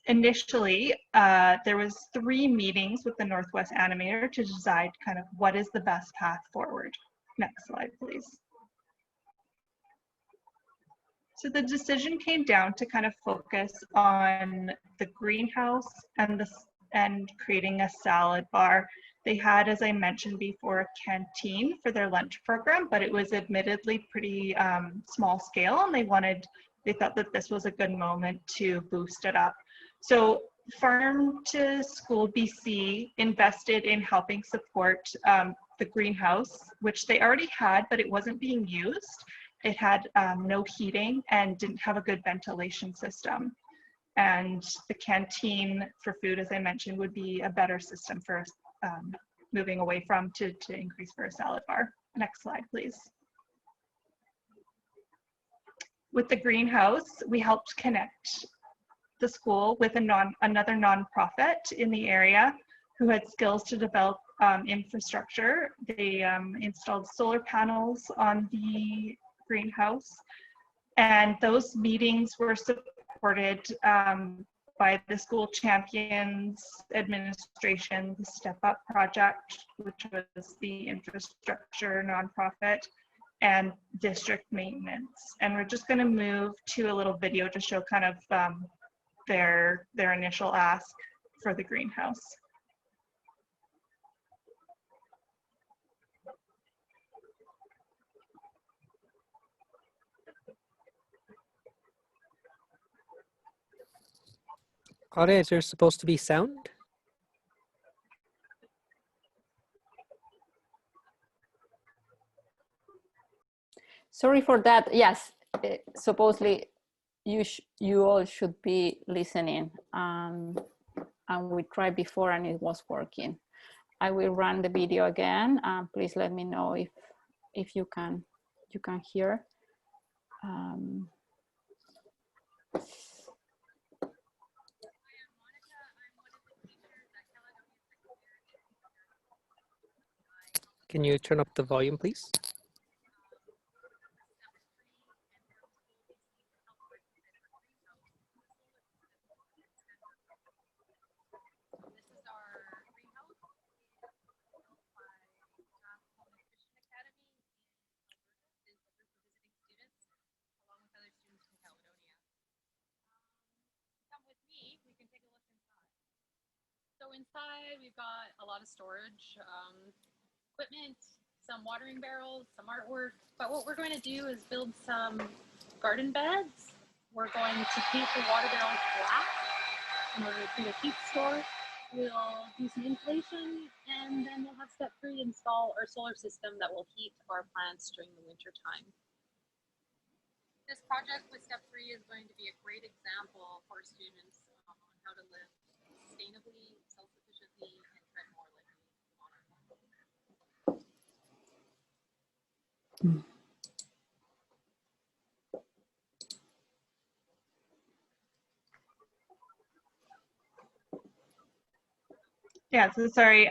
initially, there was 3 meetings with the Northwest Animator to decide kind of what is the best path forward. Next slide, please. So the decision came down to kind of focus on the greenhouse and creating a salad bar. They had, as I mentioned before, a canteen for their lunch program, but it was admittedly pretty small scale, and they thought that this was a good moment to boost it up. So Farm to School BC invested in helping support the greenhouse, which they already had, but it wasn't being used. It had no heating and didn't have a good ventilation system. And the canteen for food, as I mentioned, would be a better system for moving away from to increase for a salad bar. Next slide, please. With the greenhouse, we helped connect the school with another nonprofit in the area who had skills to develop infrastructure. They installed solar panels on the greenhouse, and those meetings were supported by the school champions administration, the Step Up Project, which was the infrastructure nonprofit, and district maintenance. And we're just going to move to a little video to show kind of their initial ask for the greenhouse. Claudia, is there supposed to be sound? Sorry for that. Yes, supposedly you all should be listening, and we tried before and it was working. I will run the video again. Please let me know if you can hear. Can you turn up the volume, please? So inside we've got a lot of storage, equipment, some watering barrels, some artwork. But what we're going to do is build some garden beds. We're going to keep the water barrels flat in order to create a heat store. we'll do some insulation, and then we'll have step 3 install our solar system that will heat our plants during the winter time. This project with step 3 is going to be a great example for students on how to live sustainably, self-sufficiently, and tread more lightly on our planet. Yeah, so sorry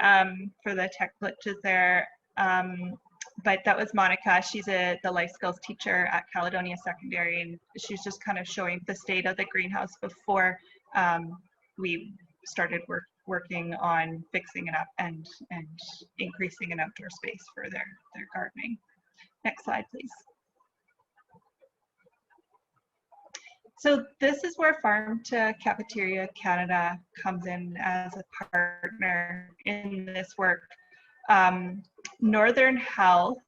for the tech glitches there, but that was Monica. She's the life skills teacher at Caledonia Secondary, and she's just kind of showing the state of the greenhouse before we started working on fixing it up and increasing an outdoor space for their gardening. Next slide, please. So this is where Farm to Cafeteria Canada comes in as a partner in this work. Northern Health,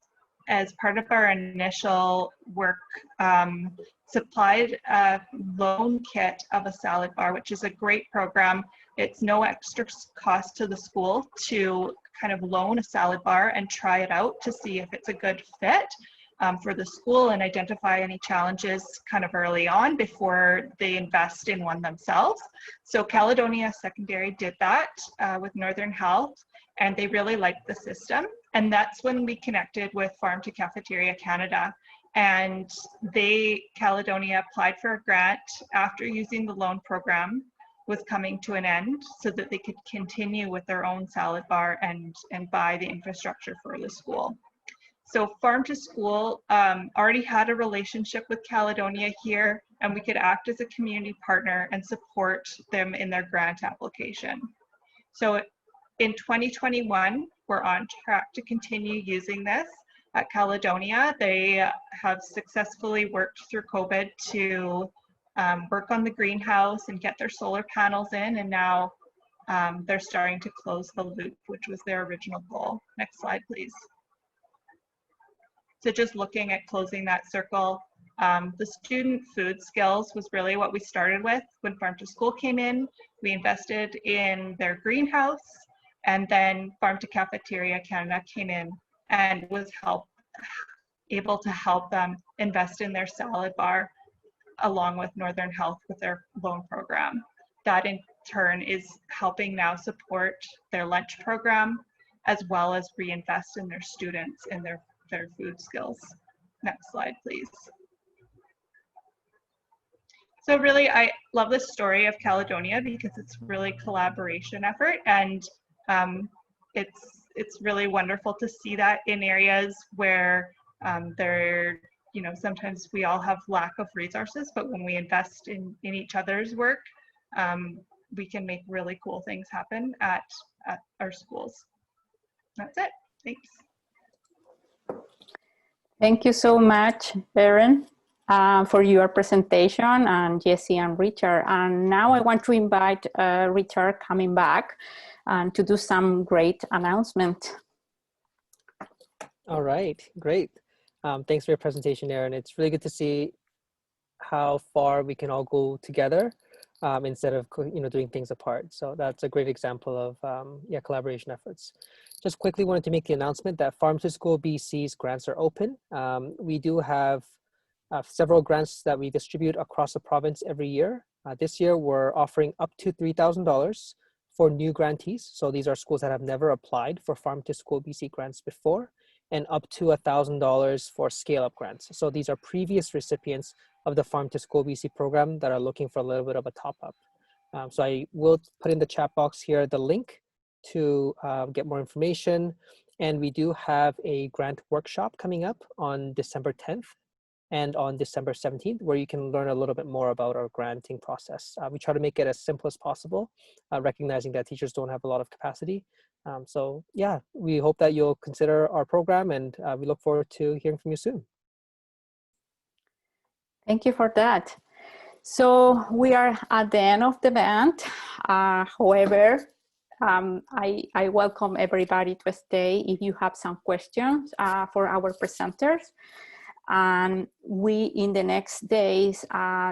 as part of our initial work, supplied a loan kit of a salad bar, which is a great program. It's no extra cost to the school to kind of loan a salad bar and try it out to see if it's a good fit. For the school and identify any challenges kind of early on before they invest in one themselves. So Caledonia Secondary did that with Northern Health, and they really liked the system. And that's when we connected with Farm to Cafeteria Canada. And Caledonia applied for a grant after using the loan program was coming to an end so that they could continue with their own salad bar and buy the infrastructure for the school. So Farm to School already had a relationship with Caledonia here, and we could act as a community partner and support them in their grant application. So in 2021, we're on track to continue using this at Caledonia. They have successfully worked through COVID to work on the greenhouse and get their solar panels in, and now they're starting to close the loop, which was their original goal. Next slide, please. So just looking at closing that circle, the student food skills was really what we started with when Farm to School came in. We invested in their greenhouse, and then Farm to Cafeteria Canada came in and was able to help them invest in their salad bar along with Northern Health with their loan program. That in turn is helping now support their lunch program as well as reinvest in their students in their food skills. Next slide, please. So really, I love this story of Caledonia because it's really collaboration effort, and it's really wonderful to see that in areas where sometimes we all have lack of resources, but when we invest in each other's work, we can make really cool things happen at our schools. That's it. Thanks. Thank you so much, Erin, for your presentation, and Jessie and Richard. And now I want to invite Richard coming back to do some great announcement. All right, great. Thanks for your presentation, Erin. It's really good to see how far we can all go together instead of doing things apart. So that's a great example of collaboration efforts. Just quickly wanted to make the announcement that Farm to School BC's grants are open. We do have several grants that we distribute across the province every year. This year we're offering up to $3,000 for new grantees. So these are schools that have never applied for Farm to School BC grants before, and up to $1,000 for scale-up grants. So these are previous recipients of the Farm to School BC program that are looking for a little bit of a top-up. So I will put in the chat box here the link to get more information. And we do have a grant workshop coming up on December 10th and on December 17th, where you can learn a little bit more about our granting process. We try to make it as simple as possible, recognizing that teachers don't have a lot of capacity. So yeah, we hope that you'll consider our program, and we look forward to hearing from you soon. Thank you for that. So we are at the end of the event. However, I welcome everybody to stay if you have some questions for our presenters. And we, in the next days,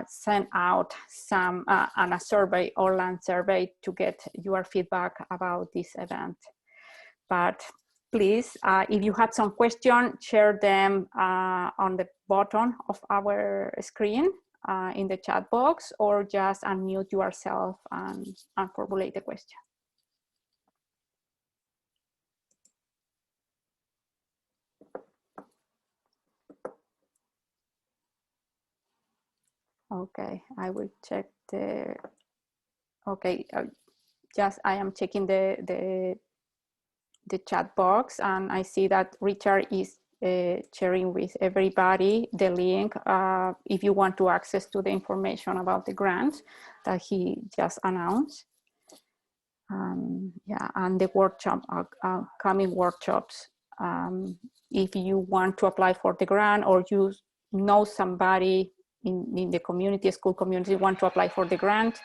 send out some a survey, online survey, to get your feedback about this event. But please, if you have some questions, share them on the bottom of our screen in the chat box, or just unmute yourself and formulate the question. Okay, I will check the, okay, just I am checking the chat box, and I see that Richard is sharing with everybody the link if you want to access to the information about the grant that he just announced. Yeah, and the workshop, coming workshops. If you want to apply for the grant, or you know somebody in the community, school community, want to apply for the grant,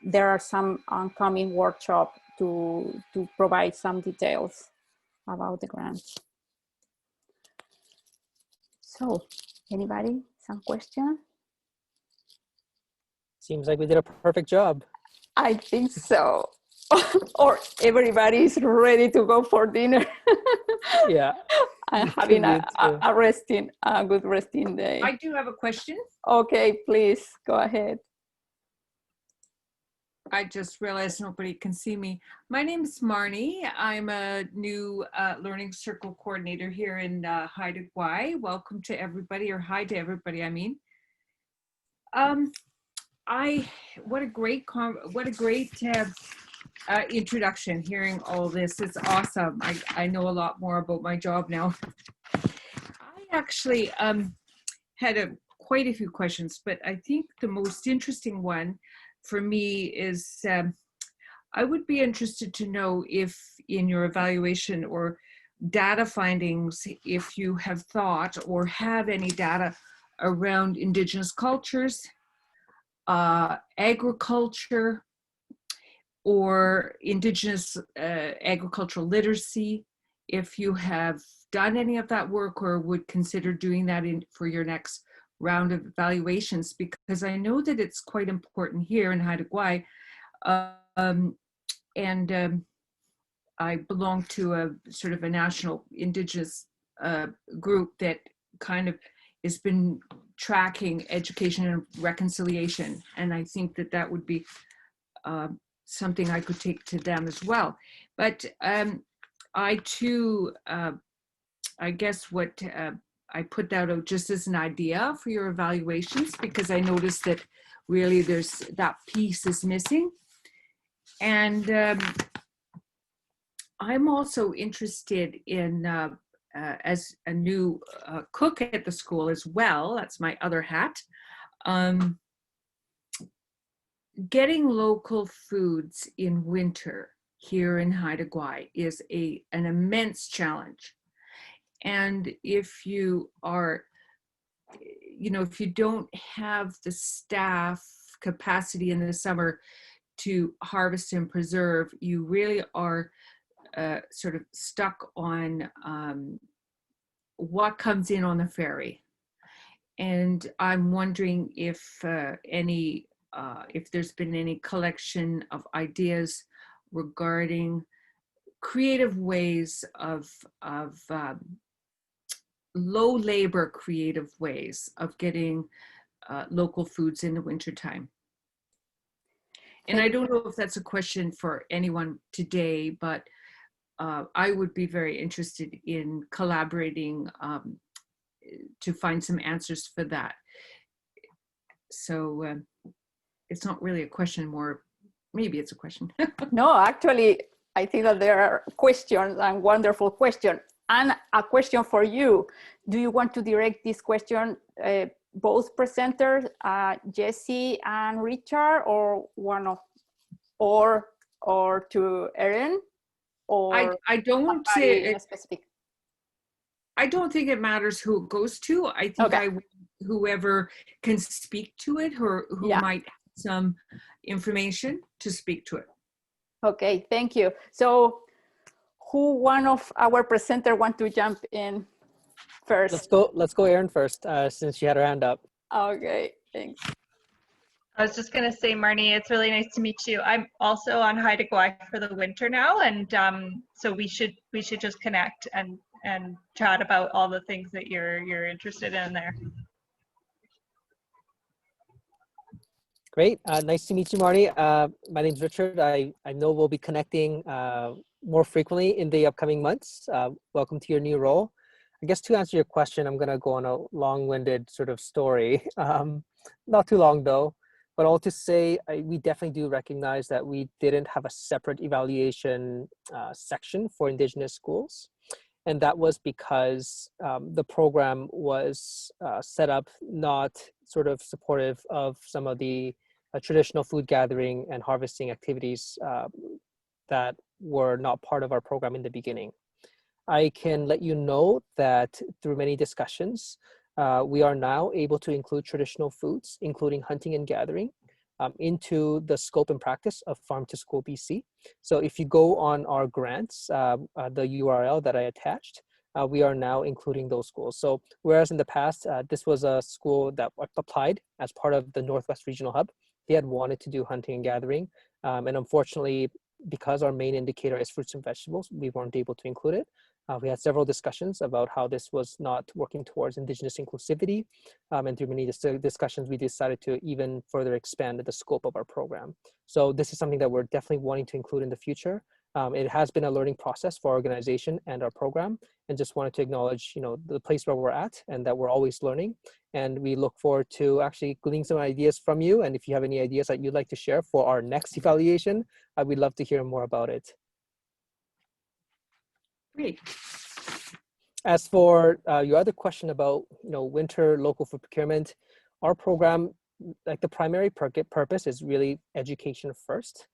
there are some oncoming workshops to provide some details about the grant. So, anybody, some questions? Seems like we did a perfect job. I think so. Or everybody is ready to go for dinner. Yeah. And having a good resting day. I do have a question. Okay, please go ahead. I just realized nobody can see me. My name is Marnie. I'm a new Learning Circle coordinator here in Haida Gwaii. Welcome to everybody, or hi to everybody, I mean. What a great introduction, hearing all this. It's awesome. I know a lot more about my job now. I actually had quite a few questions, but I think the most interesting one for me is I would be interested to know if in your evaluation or data findings, if you have thought or have any data around Indigenous cultures, agriculture, or Indigenous agricultural literacy, if you have done any of that work or would consider doing that for your next round of evaluations, because I know that it's quite important here in Haida Gwaii. I belong to a sort of a national Indigenous group that kind of has been tracking education and reconciliation. And I think that that would be something I could take to them as well. But I too, I guess what I put that out just as an idea for your evaluations, because I noticed that really that piece is missing. And I'm also interested in, as a new cook at the school as well, that's my other hat, getting local foods in winter here in Haida Gwaii is an immense challenge. And if you are, if you don't have the staff capacity in the summer to harvest and preserve, you really are sort of stuck on what comes in on the ferry. And I'm wondering if there's been any collection of ideas regarding creative ways of low labor creative ways of getting local foods in the wintertime. And I don't know if that's a question for anyone today, but I would be very interested in collaborating to find some answers for that. So it's not really a question, more maybe it's a question. No, actually, I think that there are questions, and wonderful questions. And a question for you. Do you want to direct this question both presenters, Jesse and Richard, or one of, or to Erin? Or I don't say specific. I don't think it matters who it goes to. I think whoever can speak to it, or who might have some information to speak to it. Okay, thank you. So, who one of our presenters want to jump in? first? Let's go Erin first, since she had her hand up. Okay, thanks. I was just going to say, Marnie, it's really nice to meet you. I'm also on Haida Gwaii for the winter now, and so we should just connect and chat about all the things that you're interested in there. Great. Nice to meet you, Marnie. My name's Richard. I know we'll be connecting more frequently in the upcoming months. Welcome to your new role. I guess to answer your question, I'm going to go on a long-winded sort of story. Not too long, though. But all to say, we definitely do recognize that we didn't have a separate evaluation section for Indigenous schools. And that was because the program was set up not sort of supportive of some of the traditional food gathering and harvesting activities that were not part of our program in the beginning. I can let you know that through many discussions, we are now able to include traditional foods, including hunting and gathering, into the scope and practice of Farm to School BC. So if you go on our grants, the URL that I attached, we are now including those schools. So whereas in the past, this was a school that applied as part of the Northwest Regional Hub, they had wanted to do hunting and gathering. And unfortunately, because our main indicator is fruits and vegetables, we weren't able to include it. We had several discussions about how this was not working towards Indigenous inclusivity. And through many discussions, we decided to even further expand the scope of our program. So this is something that we're definitely wanting to include in the future. It has been a learning process for our organization and our program, and just wanted to acknowledge, the place where we're at and that we're always learning. And we look forward to actually gleaning some ideas from you. And if you have any ideas that you'd like to share for our next evaluation, we'd love to hear more about it. Great. As for your other question about, winter local food procurement, our program, like the primary purpose is really education first.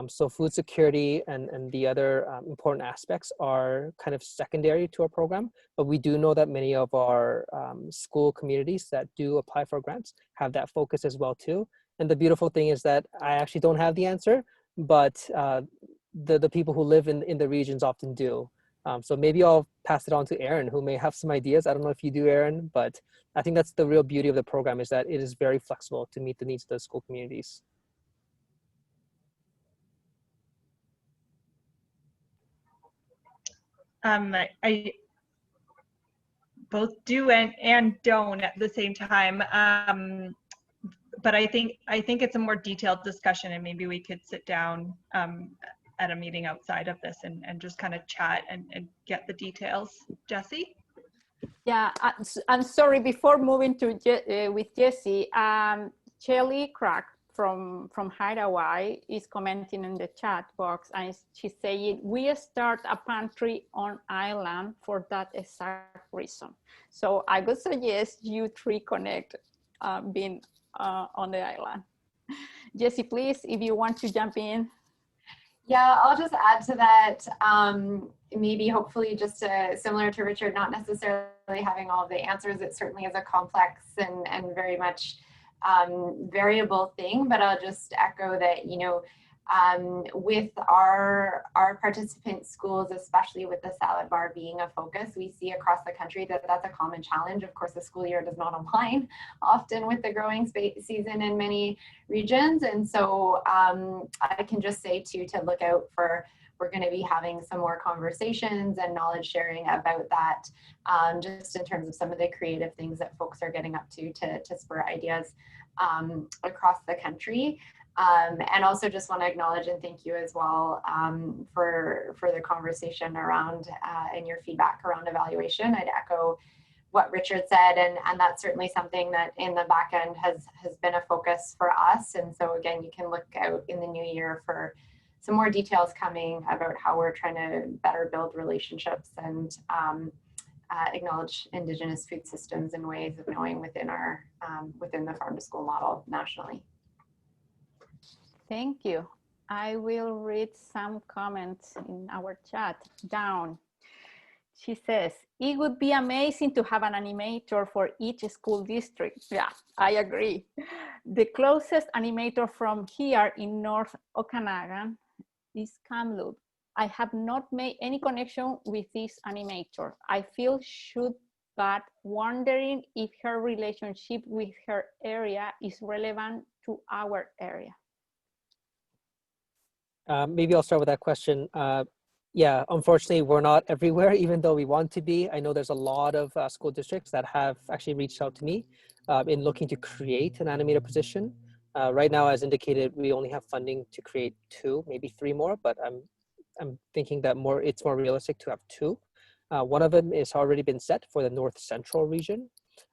So food security and the other important aspects are kind of secondary to our program, but we do know that many of our school communities that do apply for grants have that focus as well too. And the beautiful thing is that I actually don't have the answer, but the people who live in the regions often do. So maybe I'll pass it on to Erin, who may have some ideas. I don't know if you do, Erin, but I think that's the real beauty of the program, is that it is very flexible to meet the needs of the school communities. I both do and don't at the same time. But I think it's a more detailed discussion, and maybe we could sit down at a meeting outside of this and just kind of chat and get the details. Jessie? Yeah, I'm sorry, before moving to with Jessie, Shelly Crack from Haida Gwaii is commenting in the chat box, and she's saying, we start a pantry on island for that exact reason. So I would suggest you three connect being on the island. Jessie, please, if you want to jump in. Yeah, I'll just add to that, maybe hopefully just similar to Richard, not necessarily having all of the answers. It certainly is a complex and very much variable thing, but I'll just echo that, with our participant schools, especially with the salad bar being a focus, we see across the country that that's a common challenge. Of course, the school year does not align often with the growing season in many regions. And so I can just say to look out for, we're going to be having some more conversations and knowledge sharing about that, just in terms of some of the creative things that folks are getting up to spur ideas across the country. And also just want to acknowledge and thank you as well for the conversation around and your feedback around evaluation. I'd echo what Richard said, and that's certainly something that in the back end has been a focus for us. And so again, you can look out in the new year for some more details coming about how we're trying to better build relationships and acknowledge Indigenous food systems and ways of knowing within our within the farm to school model nationally. Thank you. I will read some comments in our chat down. She says, it would be amazing to have an animator for each school district. Yeah, I agree. The closest animator from here in North Okanagan is Kamloops. I have not made any connection with this animator. I feel should but wondering if her relationship with her area is relevant to our area. Maybe I'll start with that question. Yeah, unfortunately, we're not everywhere, even though we want to be. I know there's a lot of school districts that have actually reached out to me in looking to create an animator position. Right now, as indicated, we only have funding to create 2, maybe 3 more, but I'm thinking that it's more realistic to have 2. One of them is already been set for the North Central region.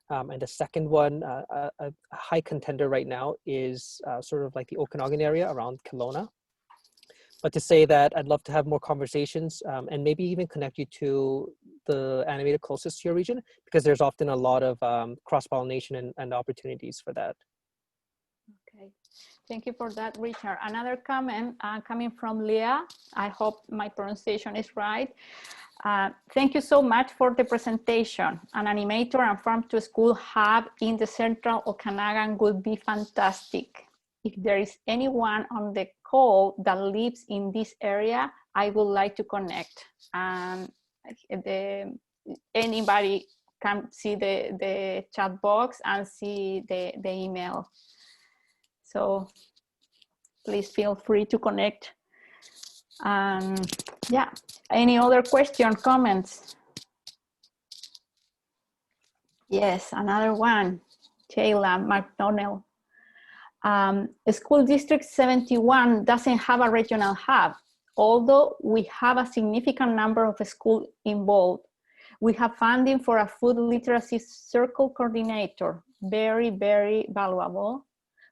And the second one, a high contender right now is sort of like the Okanagan area around Kelowna. But to say that I'd love to have more conversations and maybe even connect you to the animator closest to your region, because there's often a lot of cross-pollination and opportunities for that. Okay, thank you for that, Richard. Another comment coming from Leah. I hope my pronunciation is right. Thank you so much for the presentation. An animator and farm to school hub in the central Okanagan would be fantastic. If there is anyone on the call that lives in this area, I would like to connect. Anybody can see the chat box and see the email. So please feel free to connect. Yeah, any other question, comments? Yes, another one, Jayla McDonnell. School District 71 doesn't have a regional hub, although we have a significant number of schools involved. We have funding for a food literacy circle coordinator, very, very valuable,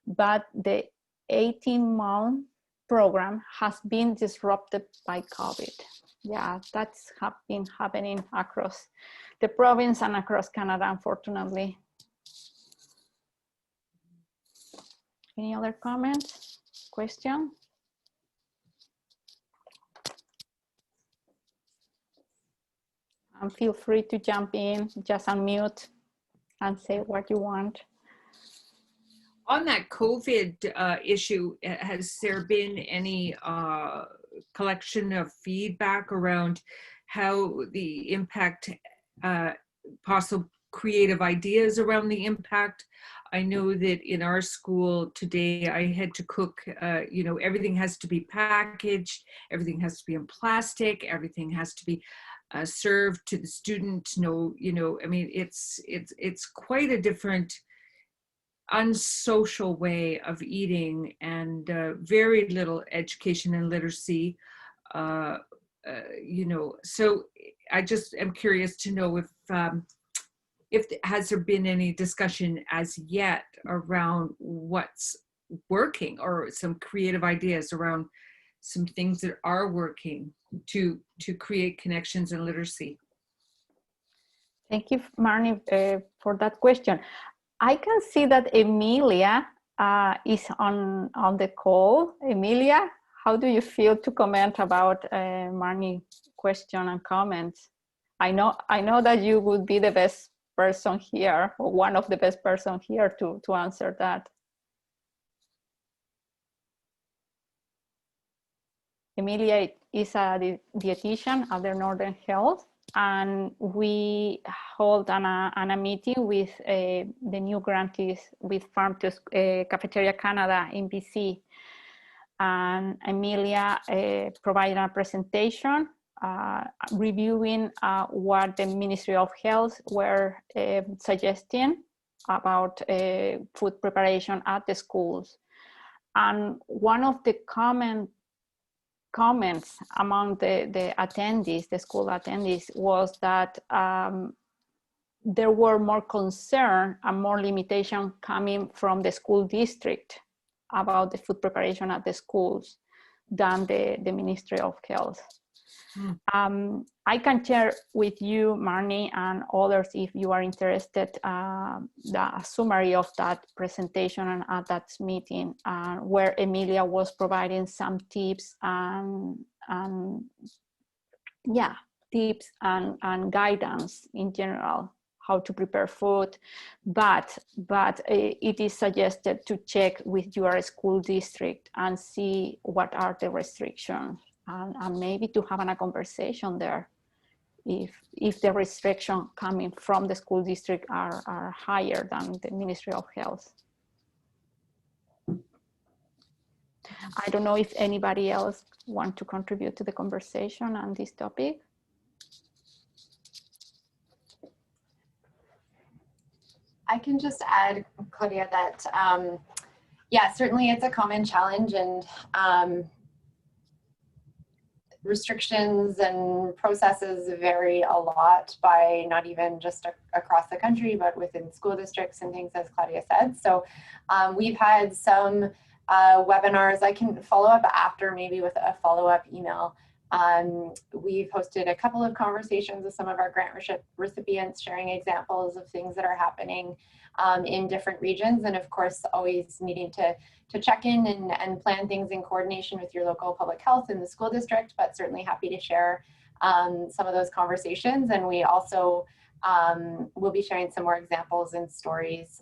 but the 18-month program has been disrupted by COVID. Yeah, that's been happening across the province and across Canada, unfortunately. Any other comments, question? And feel free to jump in, just unmute and say what you want. On that COVID issue, has there been any collection of feedback around how the impact, possible creative ideas around the impact? I know that in our school today, I had to cook, you know, everything has to be packaged, everything has to be in plastic, everything has to be served to the student. No, you know, I mean, it's quite a different unsocial way of eating, and very little education and literacy, you know. So I just am curious to know if has there been any discussion as yet around what's working, or some creative ideas around some things that are working to create connections and literacy? Thank you, Marnie, for that question. I can see that Emilia is on the call. Emilia, how do you feel to comment about Marnie's question and comments? I know that you would be the best person here, or one of the best persons here to answer that. Emilia is a dietitian at the Northern Health, and we hold a meeting with the new grantees with Cafeteria Canada in BC. And Emilia provided a presentation reviewing what the Ministry of Health were suggesting about food preparation at the schools. And one of the comments among the attendees, the school attendees, was that there were more concern and more limitation coming from the school district about the food preparation at the schools than the Ministry of Health. I can share with you, Marnie, and others, if you are interested, the summary of that presentation and at that meeting, where Emilia was providing some tips and yeah, tips and guidance in general, how to prepare food, but it is suggested to check with your school district and see what are the restrictions, and maybe to have a conversation there if the restriction coming from the school district are higher than the Ministry of Health. I don't know if anybody else want to contribute to the conversation on this topic. I can just add, Claudia, that yeah, certainly it's a common challenge, and restrictions and processes vary a lot by not even just across the country, but within school districts and things, as Claudia said. So we've had some webinars. I can follow up after, maybe with a follow-up email. We've hosted a couple of conversations with some of our grant recipients, sharing examples of things that are happening in different regions, and of course always needing to check in and plan things in coordination with your local public health and the school district, but certainly happy to share some of those conversations. And we also will be sharing some more examples and stories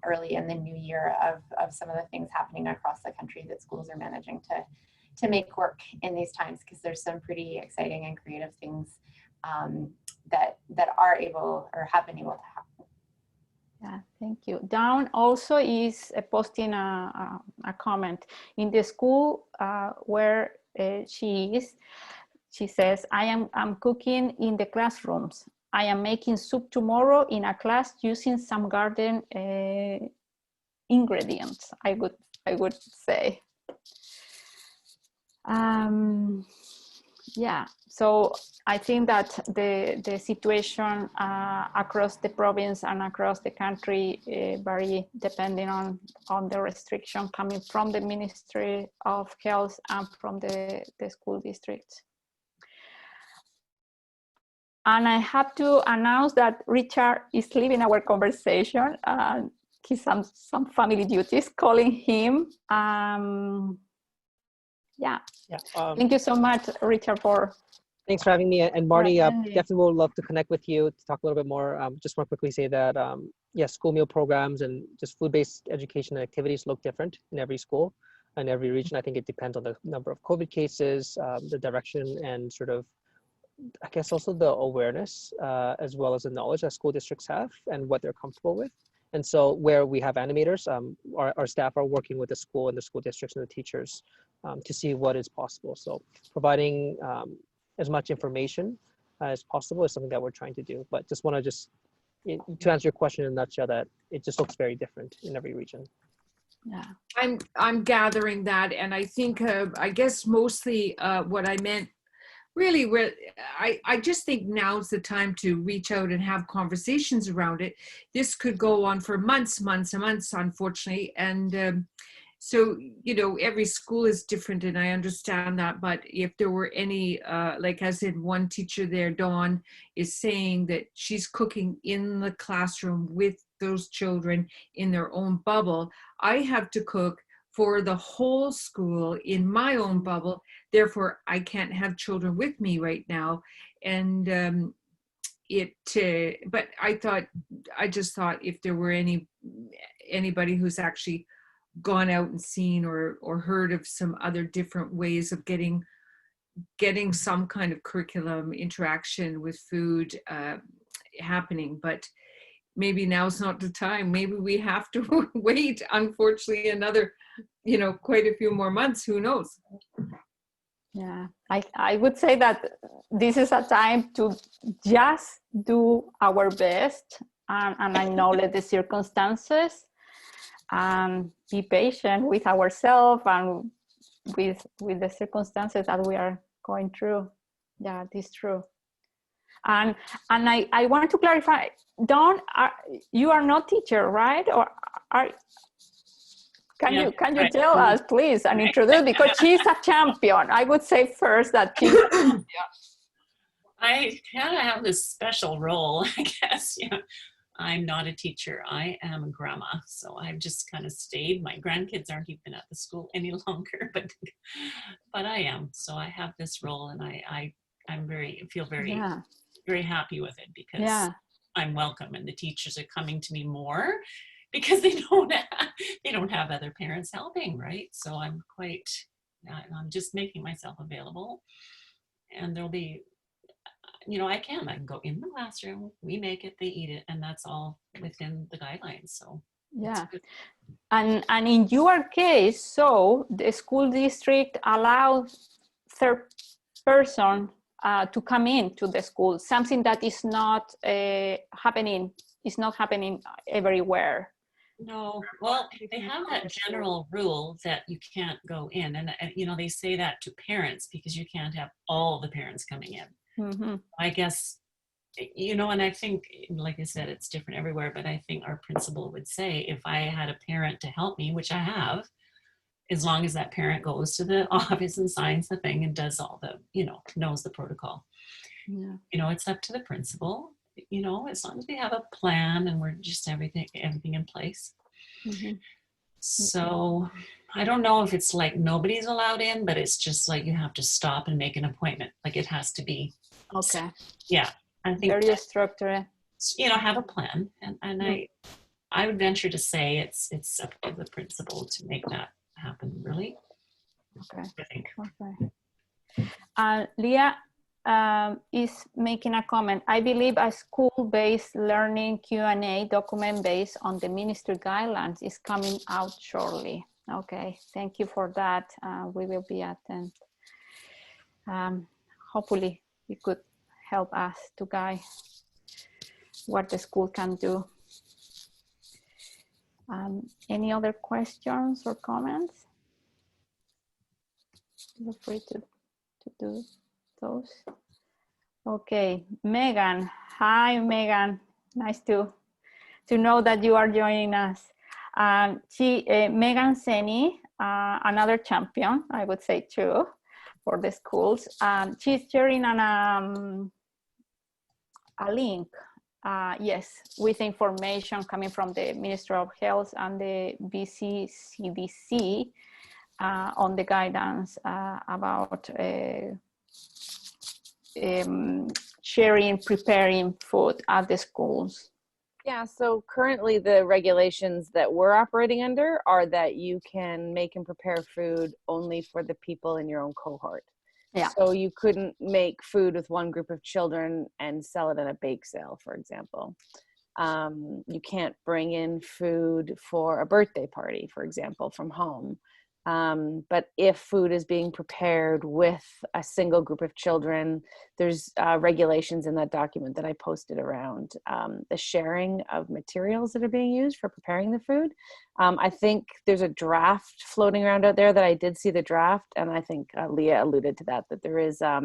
early in the new year of some of the things happening across the country that schools are managing to make work in these times, because there's some pretty exciting and creative things that are able or have been able to happen. Yeah, thank you. Dawn also is posting a comment in the school where she is. She says, I'm cooking in the classrooms. I am making soup tomorrow in a class using some garden ingredients, I would say. Yeah, so I think that the situation across the province and across the country vary depending on the restriction coming from the Ministry of Health and from the school districts. And I have to announce that Richard is leaving our conversation. He's some family duties calling him. Yeah. Thank you so much, Richard, for. Thanks for having me. And Marty, definitely would love to connect with you to talk a little bit more. Just want to quickly say that, yeah, school meal programs and just food-based education activities look different in every school and every region. I think it depends on the number of COVID cases, the direction, and sort of, I guess, also the awareness, as well as the knowledge that school districts have and what they're comfortable with. And so where we have animators, our staff are working with the school and the school districts and the teachers to see what is possible. So providing as much information as possible is something that we're trying to do. But just want to to answer your question in a nutshell, that it just looks very different in every region. Yeah, I'm gathering that, and I think I guess mostly what I meant really, I just think now's the time to reach out and have conversations around it. This could go on for months and months, unfortunately. And so, you know, every school is different, and I understand that. But if there were any, like I said, one teacher there, Dawn, is saying that she's cooking in the classroom with those children in their own bubble. I have to cook for the whole school in my own bubble. Therefore, I can't have children with me right now. And but I just thought if there were anybody who's actually gone out and seen or heard of some other different ways of getting some kind of curriculum interaction with food happening. But maybe now's not the time. Maybe we have to wait, unfortunately, another, you know, quite a few more months. Who knows? Yeah, I would say that this is a time to just do our best and acknowledge the circumstances and be patient with ourselves and with the circumstances that we are going through. Yeah, this is true. And I want to clarify, Dawn, you are not teacher, right? Or can you tell us, please, and introduce, because she's a champion. I would say first that she's a champion. I kind of have this special role, I guess. Yeah, I'm not a teacher. I am a grandma, so I've just kind of stayed. My grandkids aren't even at the school any longer, but I am. So I have this role, and I'm feel very happy with it, because I'm welcome, and the teachers are coming to me more because they don't have other parents helping, right? So I'm just making myself available, and there'll be, you know, I can go in the classroom, we make it, they eat it, and that's all within the guidelines. So yeah. And in your case, so the school district allows third person to come into the school, something that is not happening everywhere. no, well, they have that general rule that you can't go in, and you know, they say that to parents because you can't have all the parents coming in. Mm-hmm. I guess, you know, and I think, like I said, it's different everywhere, but I think our principal would say if I had a parent to help me, which I have, as long as that parent goes to the office and signs the thing and does all the, you know, knows the protocol. Yeah. You know, it's up to the principal, you know, as long as we have a plan and we're just everything in place. Mm-hmm. So I don't know if it's like nobody's allowed in, but it's just like you have to stop and make an appointment. Like it has to be. Okay. Yeah. I think Very structured. you know, have a plan, and I would venture to say it's up to the principal to make that happen, really. Okay. I think. Okay. Leah is making a comment. I believe a school-based learning Q&A document based on the ministry guidelines is coming out shortly. Okay, thank you for that. We will be attend. Hopefully, you could help us to guide what the school can do. Any other questions or comments? Feel free to do those. Okay, Megan. Hi, Megan. Nice to know that you are joining us. Megan Seni, another champion, I would say too, for the schools. She's sharing a link, yes, with information coming from the Ministry of Health and the BC CDC on the guidance about preparing food at the schools. Yeah, so currently the regulations that we're operating under are that you can make and prepare food only for the people in your own cohort. Yeah. So you couldn't make food with one group of children and sell it at a bake sale, for example. You can't bring in food for a birthday party, for example, from home. But if food is being prepared with a single group of children, there's regulations in that document that I posted around the sharing of materials that are being used for preparing the food. I think there's a draft floating around out there that I did see the draft, and I think Leah alluded to that there is a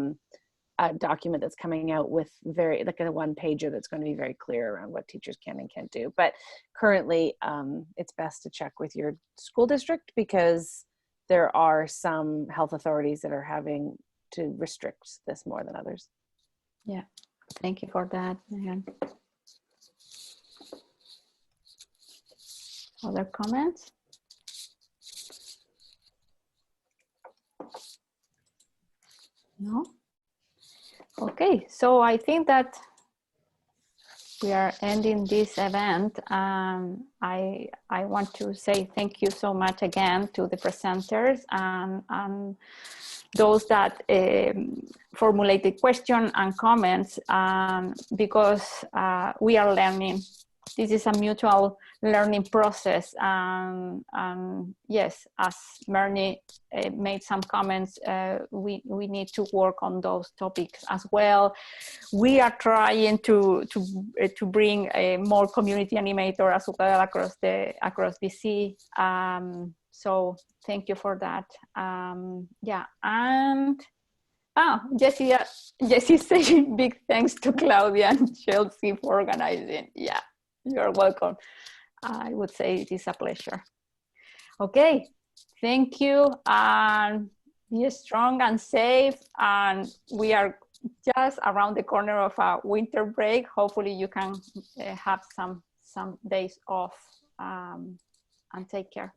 document that's coming out with like a one-pager that's going to be very clear around what teachers can and can't do. But currently, it's best to check with your school district because there are some health authorities that are having to restrict this more than others. Yeah, thank you for that, Megan. Other comments? No? Okay, so I think that we are ending this event. I want to say thank you so much again to the presenters and those that formulated questions and comments because we are learning. This is a mutual learning process. And yes, as Myrnie made some comments, we need to work on those topics as well. We are trying to bring a more community animator as well across BC. So thank you for that. Yeah, and Jesse's saying big thanks to Claudia and Chelsea for organizing. Yeah, you're welcome. I would say it is a pleasure. Okay, thank you, and be strong and safe. And we are just around the corner of a winter break. Hopefully you can have some days off, and take care.